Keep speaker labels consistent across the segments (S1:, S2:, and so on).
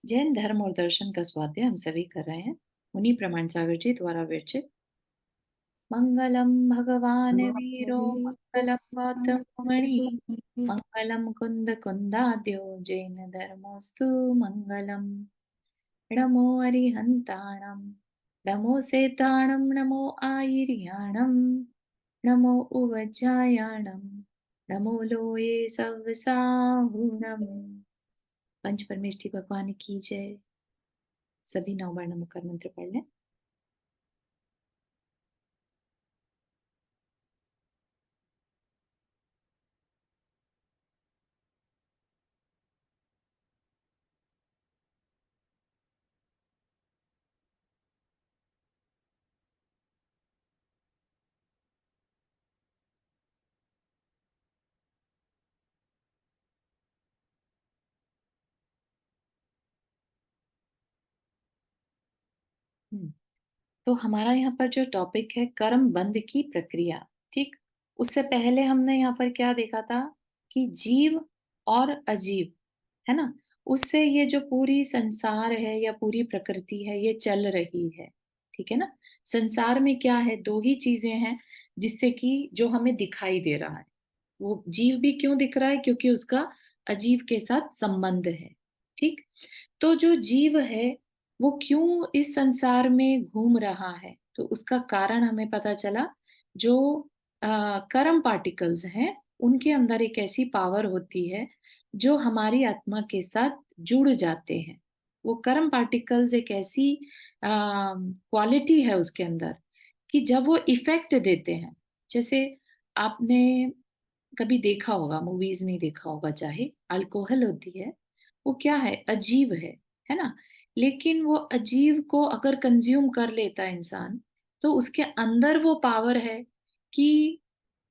S1: जैन धर्म और दर्शन का स्वाध्याय हम सभी कर रहे हैं। मुनि प्रमाण सागर जी द्वारा विरचित। मंगलम भगवान वीरो मंगलम गौतम मणि मंगलम कुंद कुंदाद्यो जैन धर्मोस्तु मंगलम। नमो अरिहंताणम नमो सेताणम नमो आयिर्याणम नमो उवज्जायाणम नमो लोये सवसाहुणम। पंच परमेष्ठी भगवान की जय। सभी 9 बार नमोकार मंत्र पढ़ लें। तो हमारा यहाँ पर जो टॉपिक है कर्म बंध की प्रक्रिया। ठीक, उससे पहले हमने यहाँ पर क्या देखा था कि जीव और अजीव, है ना, उससे ये जो पूरी संसार है या पूरी प्रकृति है ये चल रही है। ठीक है ना। संसार में क्या है, दो ही चीजें हैं जिससे कि जो हमें दिखाई दे रहा है। वो जीव भी क्यों दिख रहा है, क्योंकि उसका अजीव के साथ संबंध है। ठीक, तो जो जीव है वो क्यों इस संसार में घूम रहा है, तो उसका कारण हमें पता चला। जो कर्म पार्टिकल्स हैं उनके अंदर एक ऐसी पावर होती है जो हमारी आत्मा के साथ जुड़ जाते हैं। वो कर्म पार्टिकल्स एक ऐसी क्वालिटी है उसके अंदर कि जब वो इफेक्ट देते हैं, जैसे आपने कभी देखा होगा, मूवीज में देखा होगा, चाहे अल्कोहल होती है, वो क्या है, अजीब है ना। लेकिन वो अजीब को अगर कंज्यूम कर लेता है इंसान, तो उसके अंदर वो पावर है कि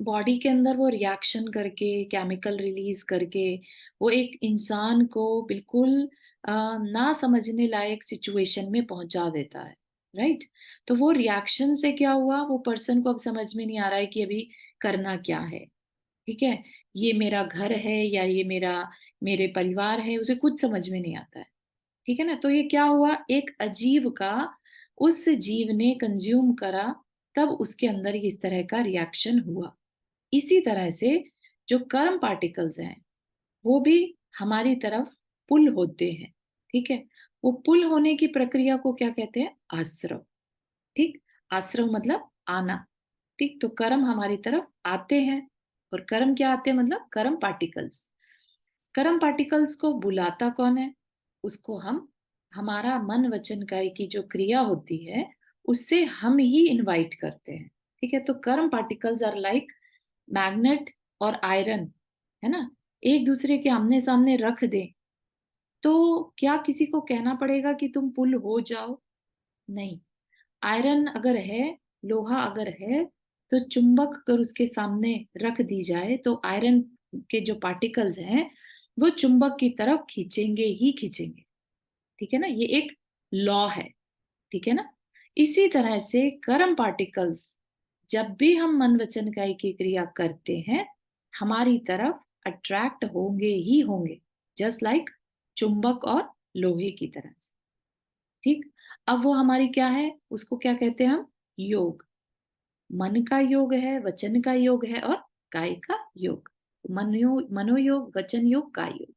S1: बॉडी के अंदर वो रिएक्शन करके केमिकल रिलीज करके वो एक इंसान को बिल्कुल ना समझने लायक सिचुएशन में पहुंचा देता है। राइट। तो वो रिएक्शन से क्या हुआ, वो पर्सन को अब समझ में नहीं आ रहा है कि अभी करना क्या है। ठीक है, ये मेरा घर है या ये मेरे परिवार है, उसे कुछ समझ में नहीं आता है। ठीक है ना। तो ये क्या हुआ, एक अजीब का उस जीव ने कंज्यूम करा, तब उसके अंदर इस तरह का रिएक्शन हुआ। इसी तरह से जो कर्म पार्टिकल्स हैं वो भी हमारी तरफ पुल होते हैं। ठीक है, वो पुल होने की प्रक्रिया को क्या कहते हैं, आश्रव। ठीक, आश्रव मतलब आना। ठीक, तो कर्म हमारी तरफ आते हैं। और कर्म क्या आते हैं, मतलब कर्म पार्टिकल्स। कर्म पार्टिकल्स को बुलाता कौन है, उसको हम, हमारा मन वचन काया की जो क्रिया होती है उससे हम ही इनवाइट करते हैं। ठीक है, तो कर्म पार्टिकल्स आर लाइक मैग्नेट और आयरन, है ना। एक दूसरे के आमने सामने रख दे तो क्या किसी को कहना पड़ेगा कि तुम पुल हो जाओ, नहीं। आयरन अगर है, लोहा अगर है, तो चुंबक अगर उसके सामने रख दी जाए तो आयरन के जो पार्टिकल्स हैं वो चुंबक की तरफ खींचेंगे ही खींचेंगे। ठीक है ना, ये एक लॉ है। ठीक है ना। इसी तरह से कर्म पार्टिकल्स जब भी हम मन वचन काया की क्रिया करते हैं हमारी तरफ अट्रैक्ट होंगे ही होंगे, जस्ट लाइक चुंबक और लोहे की तरह से। ठीक, अब वो हमारी क्या है, उसको क्या कहते हैं हम, योग। मन का योग है, वचन का योग है और काय का योग। मनोयोग, वचन योग, काय योग।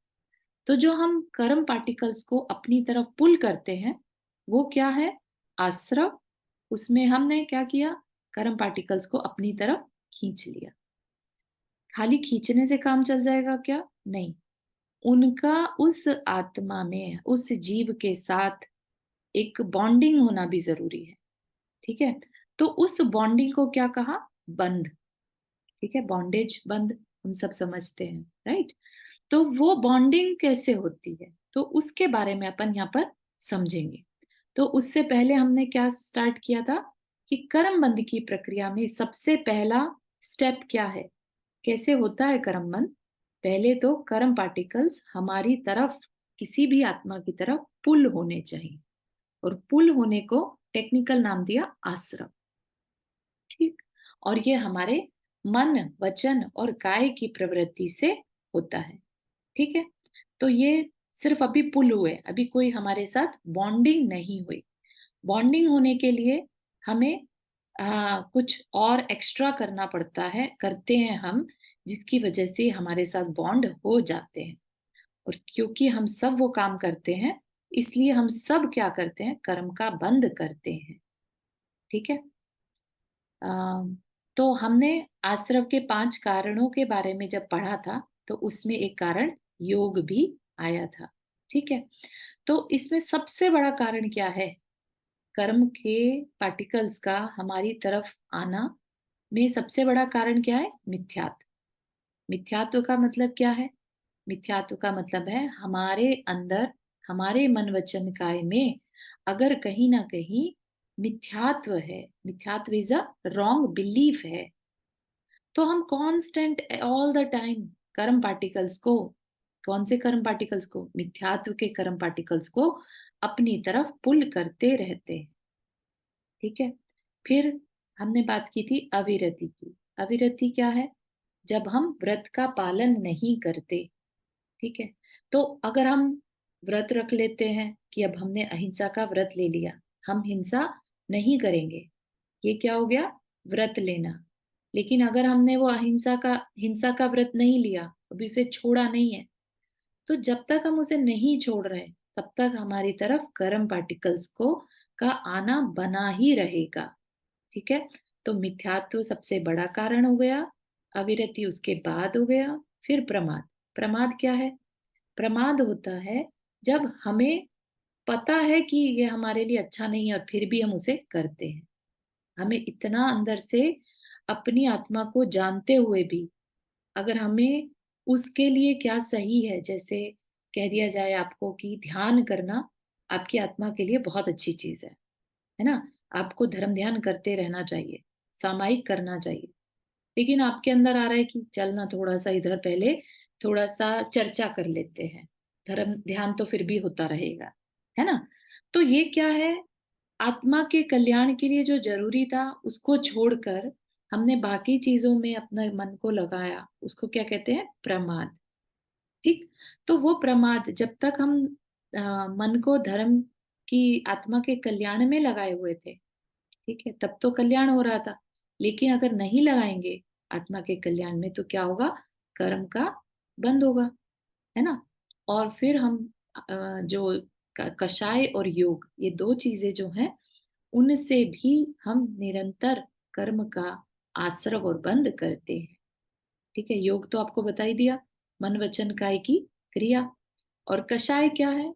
S1: तो जो हम कर्म पार्टिकल्स को अपनी तरफ पुल करते हैं वो क्या है, आश्रव। उसमें हमने क्या किया, कर्म पार्टिकल्स को अपनी तरफ खींच लिया। खाली खींचने से काम चल जाएगा क्या, नहीं। उनका उस आत्मा में, उस जीव के साथ एक बॉन्डिंग होना भी जरूरी है। ठीक है, तो उस बॉन्डिंग को क्या कहा, बंध। ठीक है, बॉन्डेज, बंध हम सब समझते हैं, राइट। तो वो बॉन्डिंग कैसे होती है तो उसके बारे में अपन यहाँ पर समझेंगे। तो उससे पहले हमने क्या स्टार्ट किया था कि कर्म बंध की प्रक्रिया में सबसे पहला स्टेप क्या है, कैसे होता है कर्म बंध। पहले तो कर्म पार्टिकल्स हमारी तरफ, किसी भी आत्मा की तरफ पुल होने चाहिए, और पुल होने को टेक्निकल नाम दिया आश्रव। ठीक, और ये हमारे मन वचन और काय की प्रवृत्ति से होता है। ठीक है, तो ये सिर्फ अभी पुल हुए, अभी कोई हमारे साथ बॉन्डिंग नहीं हुई। बॉन्डिंग होने के लिए हमें कुछ और एक्स्ट्रा करना पड़ता है, करते हैं हम, जिसकी वजह से हमारे साथ बॉन्ड हो जाते हैं। और क्योंकि हम सब वो काम करते हैं, इसलिए हम सब क्या करते हैं, कर्म का बंध करते हैं। ठीक है? अ, तो हमने आश्रव के 5 कारणों के बारे में जब पढ़ा था, तो उसमें एक कारण योग भी आया था। ठीक है? तो इसमें सबसे बड़ा कारण क्या है? कर्म के पार्टिकल्स का हमारी तरफ आना में सबसे बड़ा कारण क्या है? मिथ्यात्व। मिथ्यात्व का मतलब क्या है? मिथ्यात्व का मतलब है हमारे अंदर, हमारे मन वचन काय में अगर कहीं ना कहीं मिथ्यात्व है, मिथ्यात्व इज अ रॉन्ग बिलीफ है, तो हम कांस्टेंट ऑल द टाइम कर्म पार्टिकल्स को, कौन से कर्म पार्टिकल्स को, मिथ्यात्व के कर्म पार्टिकल्स को अपनी तरफ पुल करते रहते हैं। ठीक है? फिर हमने बात की थी अविरति की। अविरति क्या है? जब हम व्रत का पालन नहीं करते। ठीक है? तो अगर हम व्रत रख लेते हैं कि अब हमने अहिंसा का व्रत ले लिया, हम हिंसा नहीं करेंगे, ये क्या हो गया? व्रत लेना। लेकिन अगर हमने वो अहिंसा का, हिंसा का व्रत नहीं लिया, अभी उसे छोड़ा नहीं है, तो जब तक हम उसे नहीं छोड़ रहे, तब तक हमारी तरफ कर्म पार्टिकल्स को का आना बना ही रहेगा। ठीक है? तो मिथ्यात्व सबसे बड़ा कारण हो गया, अविरति उसके बाद हो गया, फिर प्रमाद। प्रमाद क्या है? प्रमाद होता है जब हमें पता है कि ये हमारे लिए अच्छा नहीं है और फिर भी हम उसे करते हैं। हमें इतना अंदर से अपनी आत्मा को जानते हुए भी अगर हमें उसके लिए क्या सही है, जैसे कह दिया जाए आपको कि ध्यान करना आपकी आत्मा के लिए बहुत अच्छी चीज है ना? आपको धर्म ध्यान करते रहना चाहिए, सामायिक करना चाहिए। लेकिन आपके अंदर आ रहा है कि चल ना थोड़ा सा इधर पहले थोड़ा सा चर्चा कर लेते हैं, धर्म ध्यान तो फिर भी होता रहेगा, है ना? तो ये क्या है, आत्मा के कल्याण के लिए जो जरूरी था उसको छोड़कर हमने बाकी चीजों में अपना मन को लगाया, उसको क्या कहते हैं? प्रमाद। ठीक? तो वो प्रमाद जब तक हम मन को धर्म की, आत्मा के कल्याण में लगाए हुए थे, ठीक है, तब तो कल्याण हो रहा था। लेकिन अगर नहीं लगाएंगे आत्मा के कल्याण में, तो क्या होगा? कर्म का बंद होगा, है ना? और फिर हम जो कषाय और योग, ये दो चीजें जो हैं, उनसे भी हम निरंतर कर्म का आश्रव और बंद करते हैं। ठीक है? योग तो आपको बता ही दिया, मन वचन काय की क्रिया। और कषाय क्या है?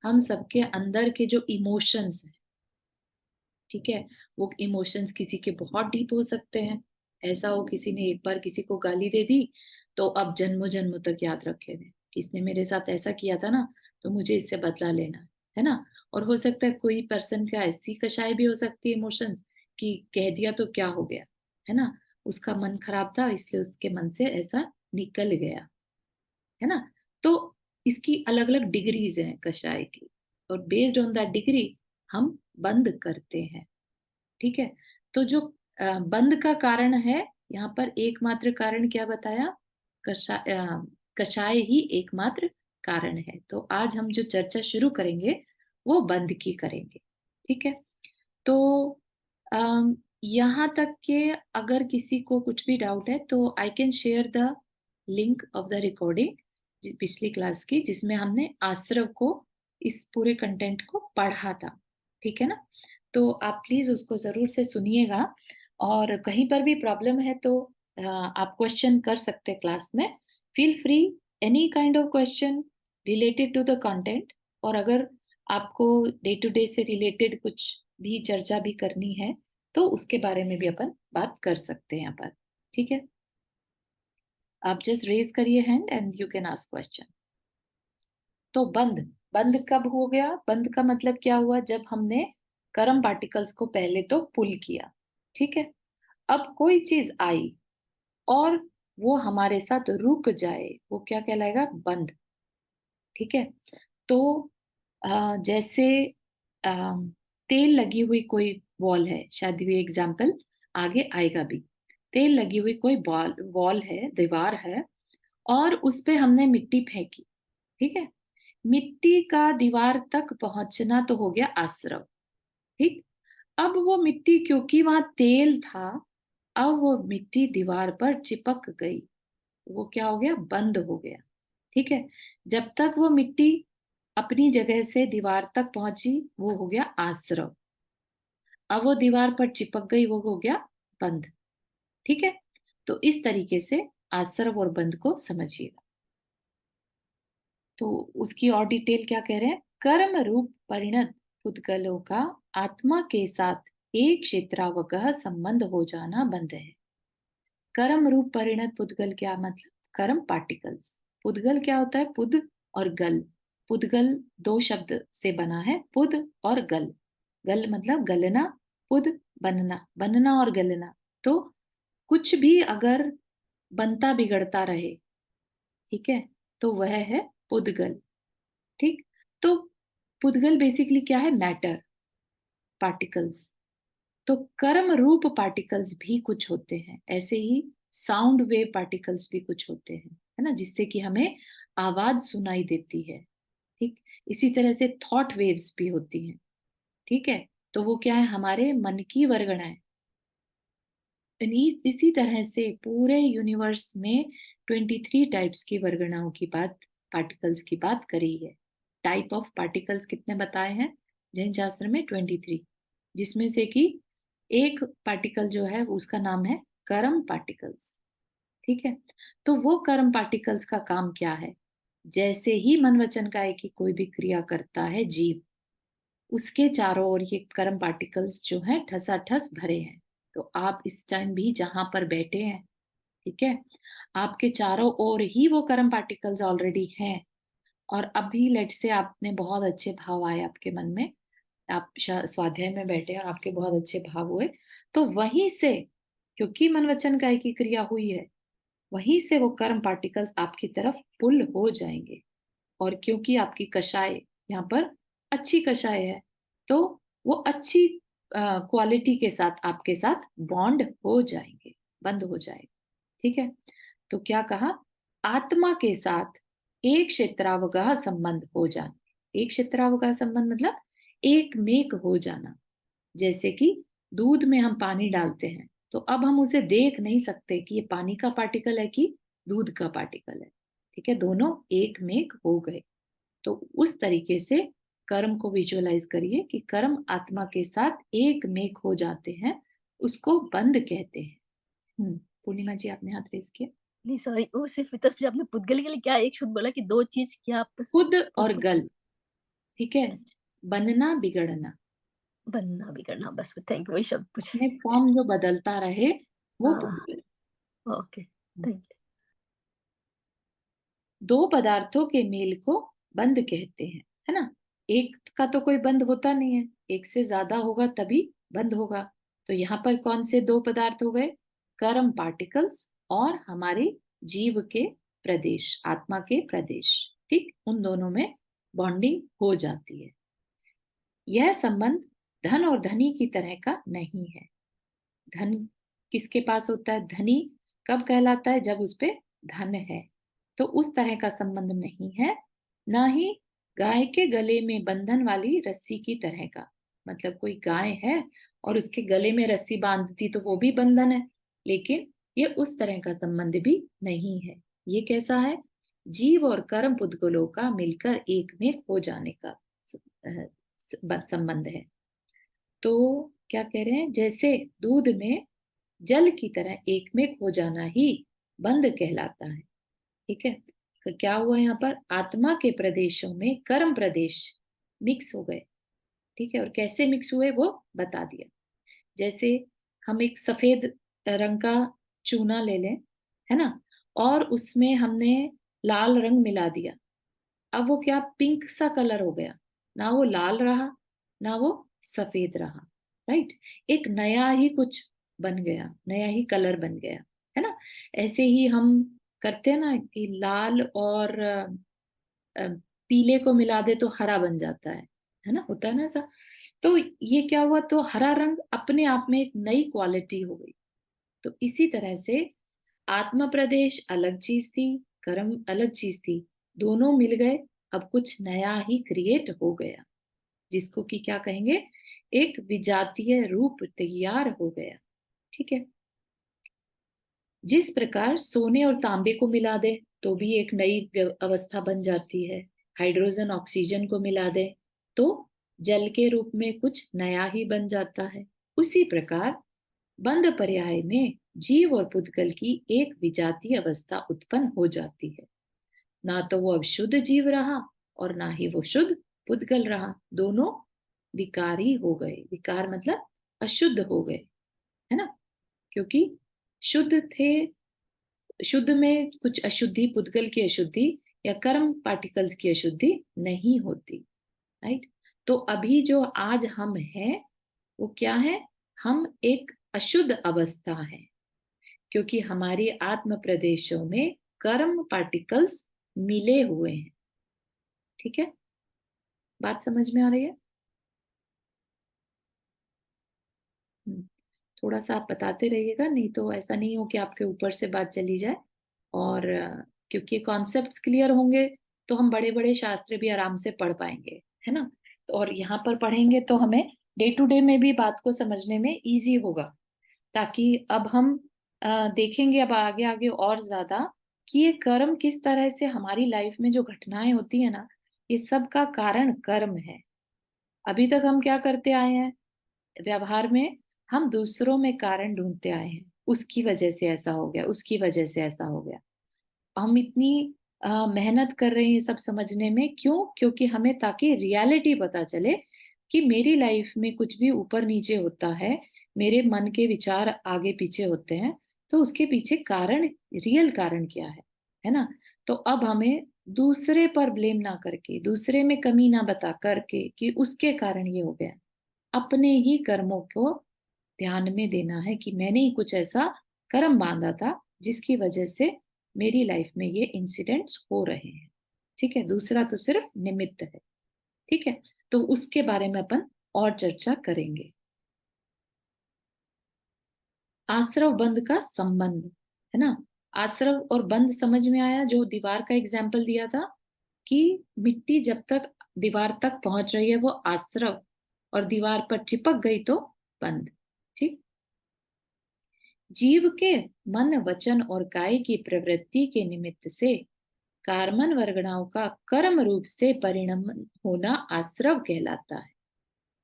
S1: हम सबके अंदर के जो इमोशंस, ठीक है, वो इमोशंस किसी के बहुत डीप हो सकते हैं। ऐसा हो किसी ने एक बार किसी को गाली दे दी, तो अब जन्मों जन्मों तक याद रखे हुए, किसने मेरे साथ ऐसा किया था ना, तो मुझे इससे बदला लेना है ना? और हो सकता है कोई पर्सन का ऐसी कषाय भी हो सकती है इमोशंस, कि कह दिया तो क्या हो गया, है ना? उसका मन खराब था इसलिए उसके मन से ऐसा निकल गया, है ना? तो इसकी अलग अलग डिग्रीज हैं कषाय की, और बेस्ड ऑन दैट डिग्री हम बंद करते हैं। ठीक है? तो जो बंद का कारण है, यहाँ पर एकमात्र कारण क्या बताया? कषाय ही एकमात्र कारण है। तो आज हम जो चर्चा शुरू करेंगे, वो बंद की करेंगे। ठीक है? तो यहाँ तक के अगर किसी को कुछ भी डाउट है, तो I can share the link of the recording पिछली क्लास की, जिसमें हमने आश्रव को, इस पूरे कंटेंट को पढ़ा था। ठीक है ना? तो आप प्लीज उसको जरूर से सुनिएगा, और कहीं पर भी प्रॉब्लम है तो आप क्वेश्चन कर सकते हैं क्लास में। Feel free, any kind of question related to the content. और अगर आपको डे टू डे से रिलेटेड कुछ भी चर्चा भी करनी है, तो उसके बारे में भी अपन बात कर सकते हैं यहाँ पर। ठीक है? आप जस्ट रेज करिए hand and you can ask question. तो बंद, बंद कब हो गया? बंद का मतलब क्या हुआ? जब हमने कर्म पार्टिकल्स को पहले तो पुल किया। ठीक है? अब कोई चीज आई और वो हमारे साथ रुक जाए, वो क्या कहलाएगा? बंद। ठीक है? तो जैसे अ, तेल लगी हुई कोई वॉल है, शायद ये एग्जाम्पल आगे आएगा भी। तेल लगी हुई कोई वॉल वॉल है, दीवार है, और उस पे हमने मिट्टी फेंकी। ठीक है? मिट्टी का दीवार तक पहुंचना तो हो गया आश्रव, ठीक। अब वो मिट्टी, क्योंकि वहां तेल था, अब वो मिट्टी दीवार पर चिपक गई, वो क्या हो गया, बंद हो गया, ठीक है। जब तक वो मिट्टी अपनी जगह से दीवार तक पहुंची, वो हो गया आश्रव। अब वो दीवार पर चिपक गई, वो हो गया बंद, ठीक है। तो इस तरीके से आश्रव और बंद को समझिएगा। तो उसकी और डिटेल क्या कह रहे हैं, कर्म रूप परिणत पुद्गलों का आत्मा के साथ एक क्षेत्रावगह संबंध हो जाना बंद है। कर्म रूप परिणत पुद्गल क्या मतलब, कर्म पार्टिकल्स। पुद्गल क्या होता है, पुद और गल। पुद्गल दो शब्द से बना है, पुद और गल। गल मतलब गलना, पुद बनना, बनना और गलना। तो कुछ भी अगर बनता बिगड़ता रहे, ठीक है, तो वह है पुद्गल, ठीक। तो पुद्गल बेसिकली क्या है, मैटर, पार्टिकल्स। तो कर्म रूप पार्टिकल्स भी कुछ होते हैं, ऐसे ही साउंड वेव पार्टिकल्स भी कुछ होते हैं, है ना, जिससे कि हमें आवाज सुनाई देती है, ठीक। इसी तरह से थॉट वेव्स भी होती हैं, ठीक है। तो वो क्या है, हमारे मन की वर्गणाएं। इसी तरह से पूरे यूनिवर्स में 23 टाइप्स की वर्गणाओं की बात, पार्टिकल्स की बात करी है। टाइप ऑफ पार्टिकल्स कितने बताए हैं जैन शास्त्र में, 23, जिसमें से कि एक पार्टिकल जो है उसका नाम है कर्म पार्टिकल्स, ठीक है। तो वो कर्म पार्टिकल्स का काम क्या है, जैसे ही मन वचन काया की कोई भी क्रिया करता है जीव, उसके चारों ओर ये कर्म पार्टिकल्स जो हैं ठसाठस भरे हैं। तो आप इस टाइम भी जहां पर बैठे हैं, ठीक है, आपके चारों ओर ही वो कर्म पार्टिकल्स ऑलरेडी हैं। और अभी लेट से आपने बहुत अच्छे भाव आए आपके मन में, आप स्वाध्याय में बैठे और आपके बहुत अच्छे भाव हुए, तो वहीं से, क्योंकि मन वचन काया की क्रिया हुई है, वहीं से वो कर्म पार्टिकल्स आपकी तरफ पुल हो जाएंगे। और क्योंकि आपकी कषाय यहाँ पर अच्छी कषाय है, तो वो अच्छी क्वालिटी के साथ आपके साथ बॉन्ड हो जाएंगे, बंद हो जाएगा, ठीक है। तो क्या कहा, आत्मा के साथ एक क्षेत्रावगाह संबंध हो जाना। एक क्षेत्रावगाह संबंध मतलब एक मेक हो जाना। जैसे कि दूध में हम पानी डालते हैं, तो अब हम उसे देख नहीं सकते कि ये पानी का पार्टिकल है कि दूध का पार्टिकल है, ठीक है, दोनों एक मेक हो गए। तो उस तरीके से कर्म को विजुअलाइज करिए कि कर्म आत्मा के साथ एक मेक हो जाते हैं, उसको बंद कहते हैं। पूर्णिमा जी आपने हाथ रेज किया।
S2: नहीं सॉरी, वो सिर्फ इतना मुझे आपने पुद्गल के लिए क्या एक शब्द बोला कि 2 चीज़ क्या आपस
S1: खुद
S2: पुद
S1: और
S2: पुद
S1: गल, ठीक है,
S2: अच्छा,
S1: बनना बिगड़ना,
S2: बनना बिगड़ना, बस थैंक यू वही शब्द पूछे।
S1: अपने फॉर्म जो बदलता रहे, वो
S2: हाँ,
S1: पुद्गल।
S2: Okay, thank you.
S1: दो पदार्थों के मेल को बंद कहते हैं, है ना। एक का तो कोई बंद होता नहीं है, एक से ज्यादा होगा तभी बंद होगा। तो यहाँ पर कौन से दो पदार्थ हो गए, कर्म पार्टिकल्स और हमारी जीव के प्रदेश, आत्मा के प्रदेश, ठीक, उन दोनों में बॉन्डिंग हो जाती है। यह संबंध धन और धनी की तरह का नहीं है। धन किसके पास होता है, धनी कब कहलाता है, जब उस पे धन है। तो उस तरह का संबंध नहीं है, ना ही गाय के गले में बंधन वाली रस्सी की तरह का। मतलब कोई गाय है और उसके गले में रस्सी बांधती तो वो भी बंधन है, लेकिन ये उस तरह का संबंध भी नहीं है। ये कैसा है, जीव और कर्म पुद्गलों का मिलकर एक में हो जाने का संबंध है। तो क्या कह रहे हैं, जैसे दूध में जल की तरह एकमेक हो जाना ही बंद कहलाता है, ठीक है। तो क्या हुआ, यहाँ पर आत्मा के प्रदेशों में कर्म प्रदेश मिक्स हो गए, ठीक है। और कैसे मिक्स हुए वो बता दिया। जैसे हम एक सफेद रंग का चूना ले लें, है ना, और उसमें हमने लाल रंग मिला दिया, अब वो क्या पिंक सा कलर हो गया, ना वो लाल रहा ना वो सफेद रहा, राइट। एक नया ही कुछ बन गया, नया ही कलर बन गया, है ना। ऐसे ही हम करते हैं ना कि लाल और अ, पीले को मिला दे तो हरा बन जाता है ना, होता है ना ऐसा। तो ये क्या हुआ, तो हरा रंग अपने आप में एक नई क्वालिटी हो गई। तो इसी तरह से आत्म प्रदेश अलग चीज थी, कर्म अलग चीज थी, दोनों मिल गए अब कुछ नया ही क्रिएट हो गया, जिसको कि क्या कहेंगे, एक विजातीय रूप तैयार हो गया। ठीक है। जिस प्रकार सोने और तांबे को मिला दे तो भी एक नई अवस्था बन जाती है, हाइड्रोजन ऑक्सीजन को मिला दे तो जल के रूप में कुछ नया ही बन जाता है। उसी प्रकार बंध पर्याय में जीव और पुद्गल की एक विजातीय अवस्था उत्पन्न हो जाती है। ना तो वो अब शुद्ध जीव रहा और ना ही वो शुद्ध पुद्गल रहा, दोनों विकारी हो गए। विकार मतलब अशुद्ध हो गए, है ना। क्योंकि शुद्ध थे, शुद्ध में कुछ अशुद्धि, पुद्गल की अशुद्धि या कर्म पार्टिकल्स की अशुद्धि नहीं होती। राइट। तो अभी जो आज हम हैं वो क्या है, हम एक अशुद्ध अवस्था है, क्योंकि हमारी आत्म प्रदेशों में कर्म पार्टिकल्स मिले हुए हैं। ठीक है, बात समझ में आ रही है। हम्म, थोड़ा सा आप बताते रहिएगा, नहीं तो ऐसा नहीं हो कि आपके ऊपर से बात चली जाए। और क्योंकि कॉन्सेप्ट्स क्लियर होंगे तो हम बड़े बड़े शास्त्र भी आराम से पढ़ पाएंगे, है ना। और यहाँ पर पढ़ेंगे तो हमें डे टू डे में भी बात को समझने में इजी होगा। ताकि अब हम देखेंगे अब आगे आगे और ज्यादा कि ये कर्म किस तरह से हमारी लाइफ में जो घटनाएं होती है ना, ये सब का कारण कर्म है। अभी तक हम क्या करते आए हैं व्यवहार में, हम दूसरों में कारण ढूंढते आए हैं, उसकी वजह से ऐसा हो गया, उसकी वजह से ऐसा हो गया। हम इतनी मेहनत कर रहे हैं ये सब समझने में, क्यों? क्योंकि हमें ताकि रियलिटी पता चले कि मेरी लाइफ में कुछ भी ऊपर नीचे होता है, मेरे मन के विचार आगे पीछे होते हैं, तो उसके पीछे कारण, रियल कारण क्या है ना। तो अब हमें दूसरे पर ब्लेम ना करके, दूसरे में कमी ना बता करके कि उसके कारण ये हो गया, अपने ही कर्मों को ध्यान में देना है कि मैंने ही कुछ ऐसा कर्म बांधा था जिसकी वजह से मेरी लाइफ में ये इंसिडेंट्स हो रहे हैं। ठीक है, दूसरा तो सिर्फ निमित्त है। ठीक है, तो उसके बारे में अपन और चर्चा करेंगे। आश्रव बंध का संबंध, है ना। आश्रव और बंध समझ में आया, जो दीवार का एग्जाम्पल दिया था कि मिट्टी जब तक दीवार तक पहुंच रही है वो आश्रव, और दीवार पर चिपक गई तो बंध। ठीक। जीव के मन वचन और काय की प्रवृत्ति के निमित्त से कार्मन वर्गणाओं का कर्म रूप से परिणमन होना आश्रव कहलाता है।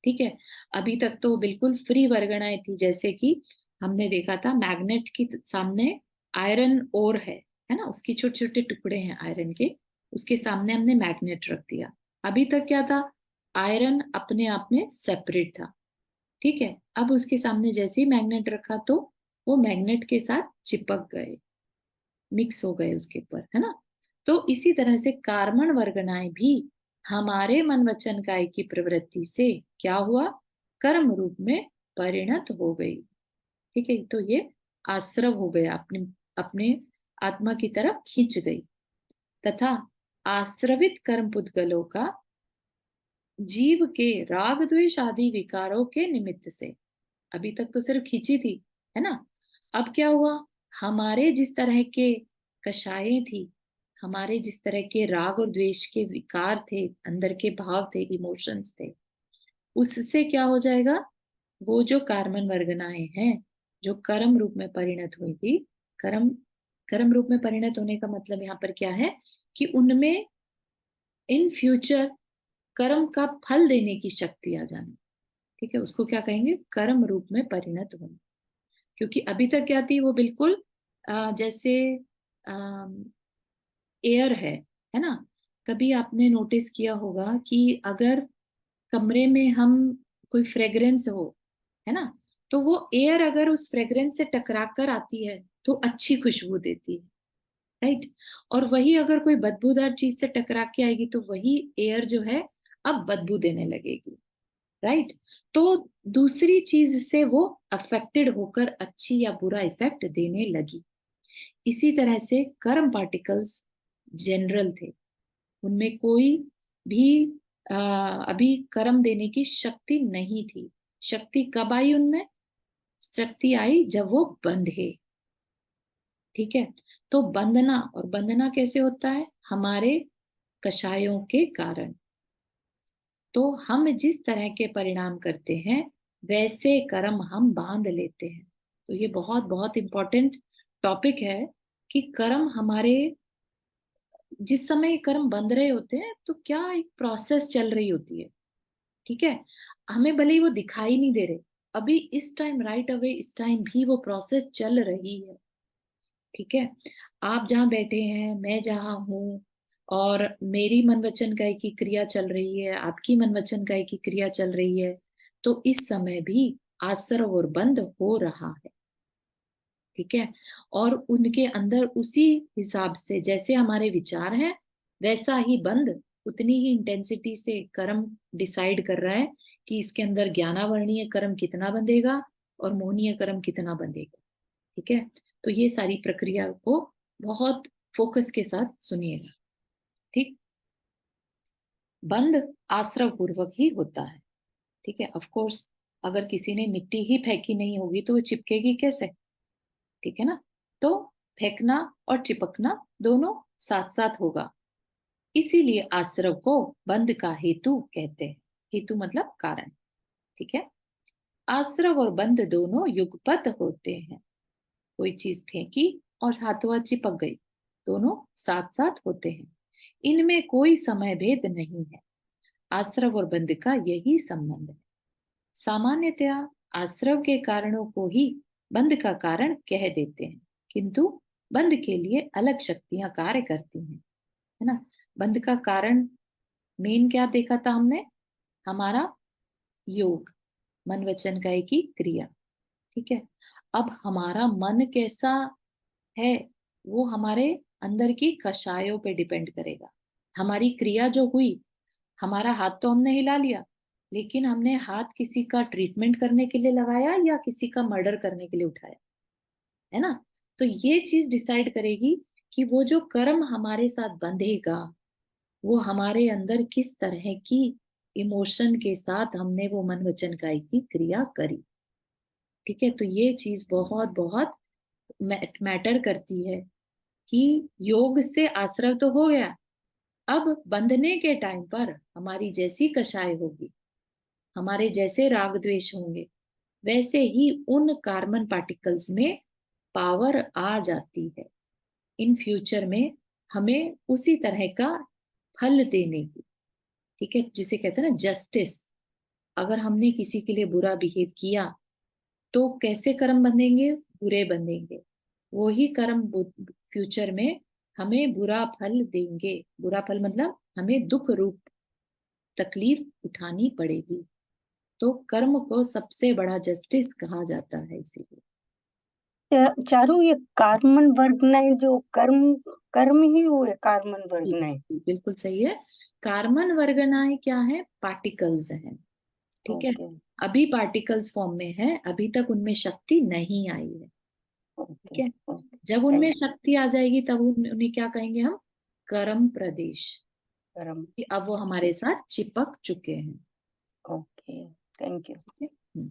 S1: ठीक है। अभी तक तो बिल्कुल फ्री वर्गणाएं थी, जैसे कि हमने देखा था मैग्नेट के सामने आयरन ओर है ना, उसकी छोटे छोटे टुकड़े हैं आयरन के, उसके सामने हमने मैग्नेट रख दिया। अभी तक क्या था, आयरन अपने आप में सेपरेट था। ठीक है, अब उसके सामने जैसे ही मैग्नेट रखा तो वो मैग्नेट के साथ चिपक गए, मिक्स हो गए उसके ऊपर, है ना। तो इसी तरह से कार्बन वर्गनाएं भी हमारे मन वचन काय की प्रवृत्ति से क्या हुआ, कर्म रूप में परिणत हो गई। ठीक है, तो ये आश्रव हो गया, अपने अपने आत्मा की तरफ खींच गई। तथा आश्रवित कर्म पुद्गलों का जीव के राग द्वेष आदि विकारों के निमित्त से, अभी तक तो सिर्फ खींची थी, है ना। अब क्या हुआ, हमारे जिस तरह के कषायें थी, हमारे जिस तरह के राग और द्वेष के विकार थे, अंदर के भाव थे, इमोशंस थे, उससे क्या हो जाएगा, वो जो कार्बन वर्गनाएं हैं जो कर्म रूप में परिणत हुई थी, कर्म कर्म रूप में परिणत होने का मतलब यहाँ पर क्या है कि उनमें इन फ्यूचर कर्म का फल देने की शक्ति आ जानी। ठीक है, उसको क्या कहेंगे, कर्म रूप में परिणत होना। क्योंकि अभी तक क्या थी, वो बिल्कुल जैसे एयर है ना। कभी आपने नोटिस किया होगा कि अगर कमरे में हम कोई फ्रेग्रेंस हो, है ना, तो वो एयर अगर उस फ्रेग्रेंस से टकरा कर आती है तो अच्छी खुशबू देती है, राइट। और वही अगर कोई बदबूदार चीज से टकरा के आएगी तो वही एयर जो है अब बदबू देने लगेगी, राइट। तो दूसरी चीज से वो अफेक्टेड होकर अच्छी या बुरा इफेक्ट देने लगी। इसी तरह से कर्म पार्टिकल्स जनरल थे, उनमें कोई भी अभी कर्म देने की शक्ति नहीं थी। शक्ति कब आई उनमें, शक्ति आई जब वो बंधे। ठीक है, तो बंधना, और बंधना कैसे होता है, हमारे कषायों के कारण। तो हम जिस तरह के परिणाम करते हैं वैसे कर्म हम बांध लेते हैं। तो ये बहुत बहुत इम्पोर्टेंट टॉपिक है कि कर्म हमारे, जिस समय ये कर्म बंध रहे होते हैं तो क्या एक प्रोसेस चल रही होती है। ठीक है, हमें भले ही वो दिखाई नहीं दे रहे, अभी इस टाइम राइट अवे इस टाइम भी वो प्रोसेस चल रही है। ठीक है, आप जहाँ बैठे हैं, मैं जहाँ हूँ, और मेरी मन वचन काया की क्रिया चल रही है, आपकी मन वचन काया की क्रिया चल रही है, तो इस समय भी आश्रव और बंध हो रहा है। ठीक है, और उनके अंदर उसी हिसाब से जैसे हमारे विचार हैं वैसा ही बंध, उतनी ही इंटेंसिटी से कर्म डिसाइड कर रहा है कि इसके अंदर ज्ञानावर्णीय कर्म कितना बंधेगा और मोहनीय कर्म कितना बंधेगा। ठीक है, तो ये सारी प्रक्रिया को बहुत फोकस के साथ सुनिएगा। ठीक, बंध आश्रव पूर्वक ही होता है। ठीक है, ऑफ कोर्स अगर किसी ने मिट्टी ही फेंकी नहीं होगी तो वो चिपकेगी कैसे। ठीक है ना, तो फेंकना और चिपकना दोनों साथ साथ होगा, इसीलिए आश्रव को बंध का हेतु कहते हैं। हेतु मतलब कारण। ठीक है, आश्रव और बंध दोनों युगपत होते हैं। कोई चीज फेंकी और हाथों हाथ चिपक गई, दोनों साथ साथ होते हैं, इनमें कोई समय भेद नहीं है। आश्रव और बंध का यही संबंध है। सामान्यतया आश्रव के कारणों को ही बंध का कारण कह देते हैं, किंतु बंध के लिए अलग शक्तियां कार्य करती हैं। है ना, बंध का कारण मेन क्या देखा था हमने, हमारा योग, मन वचन काया की क्रिया। ठीक है, अब हमारा मन कैसा है वो हमारे अंदर की कषायों पे डिपेंड करेगा। हमारी क्रिया जो हुई, हमारा हाथ तो हमने हिला लिया, लेकिन हमने हाथ किसी का ट्रीटमेंट करने के लिए लगाया या किसी का मर्डर करने के लिए उठाया, है ना। तो ये चीज डिसाइड करेगी कि वो जो कर्म हमारे साथ बंधेगा वो हमारे अंदर किस तरह की इमोशन के साथ हमने वो मन वचन काया की क्रिया करी। ठीक है, तो ये चीज बहुत बहुत मैटर करती है कि योग से आश्रव तो हो गया, अब बंधने के टाइम पर हमारी जैसी कषाय होगी, हमारे जैसे राग द्वेष होंगे, वैसे ही उन कार्बन पार्टिकल्स में पावर आ जाती है इन फ्यूचर में, हमें उसी तरह का फल देने की। ठीक है, जिसे कहते हैं ना जस्टिस। अगर हमने किसी के लिए बुरा बिहेव किया तो कैसे कर्म बंधेंगे, बुरे बंधेंगे, वो ही कर्म फ्यूचर में हमें बुरा फल देंगे। बुरा फल मतलब हमें दुख रूप तकलीफ उठानी पड़ेगी। तो कर्म को सबसे बड़ा जस्टिस कहा जाता है इसीलिए।
S2: चारू ये कार्बन वर्गनाएं जो कर्म कर्म ही हुए कार्बन
S1: जी,
S2: वर्गनाएं।
S1: जी, बिल्कुल सही है। कार्बन वर्गनाएं क्या है, पार्टिकल्स हैं। ठीक है,
S2: ओके
S1: अभी पार्टिकल्स फॉर्म में है, अभी तक उनमें शक्ति नहीं आई है।
S2: ओके
S1: ठीक है,
S2: ओके
S1: जब उनमें
S2: थैंक
S1: शक्ति आ जाएगी तब उन्हें क्या कहेंगे हम, कर्म प्रदेश।
S2: कर्म।
S1: कि अब वो हमारे साथ चिपक चुके हैं।
S2: Okay thank you.
S1: ठीक है,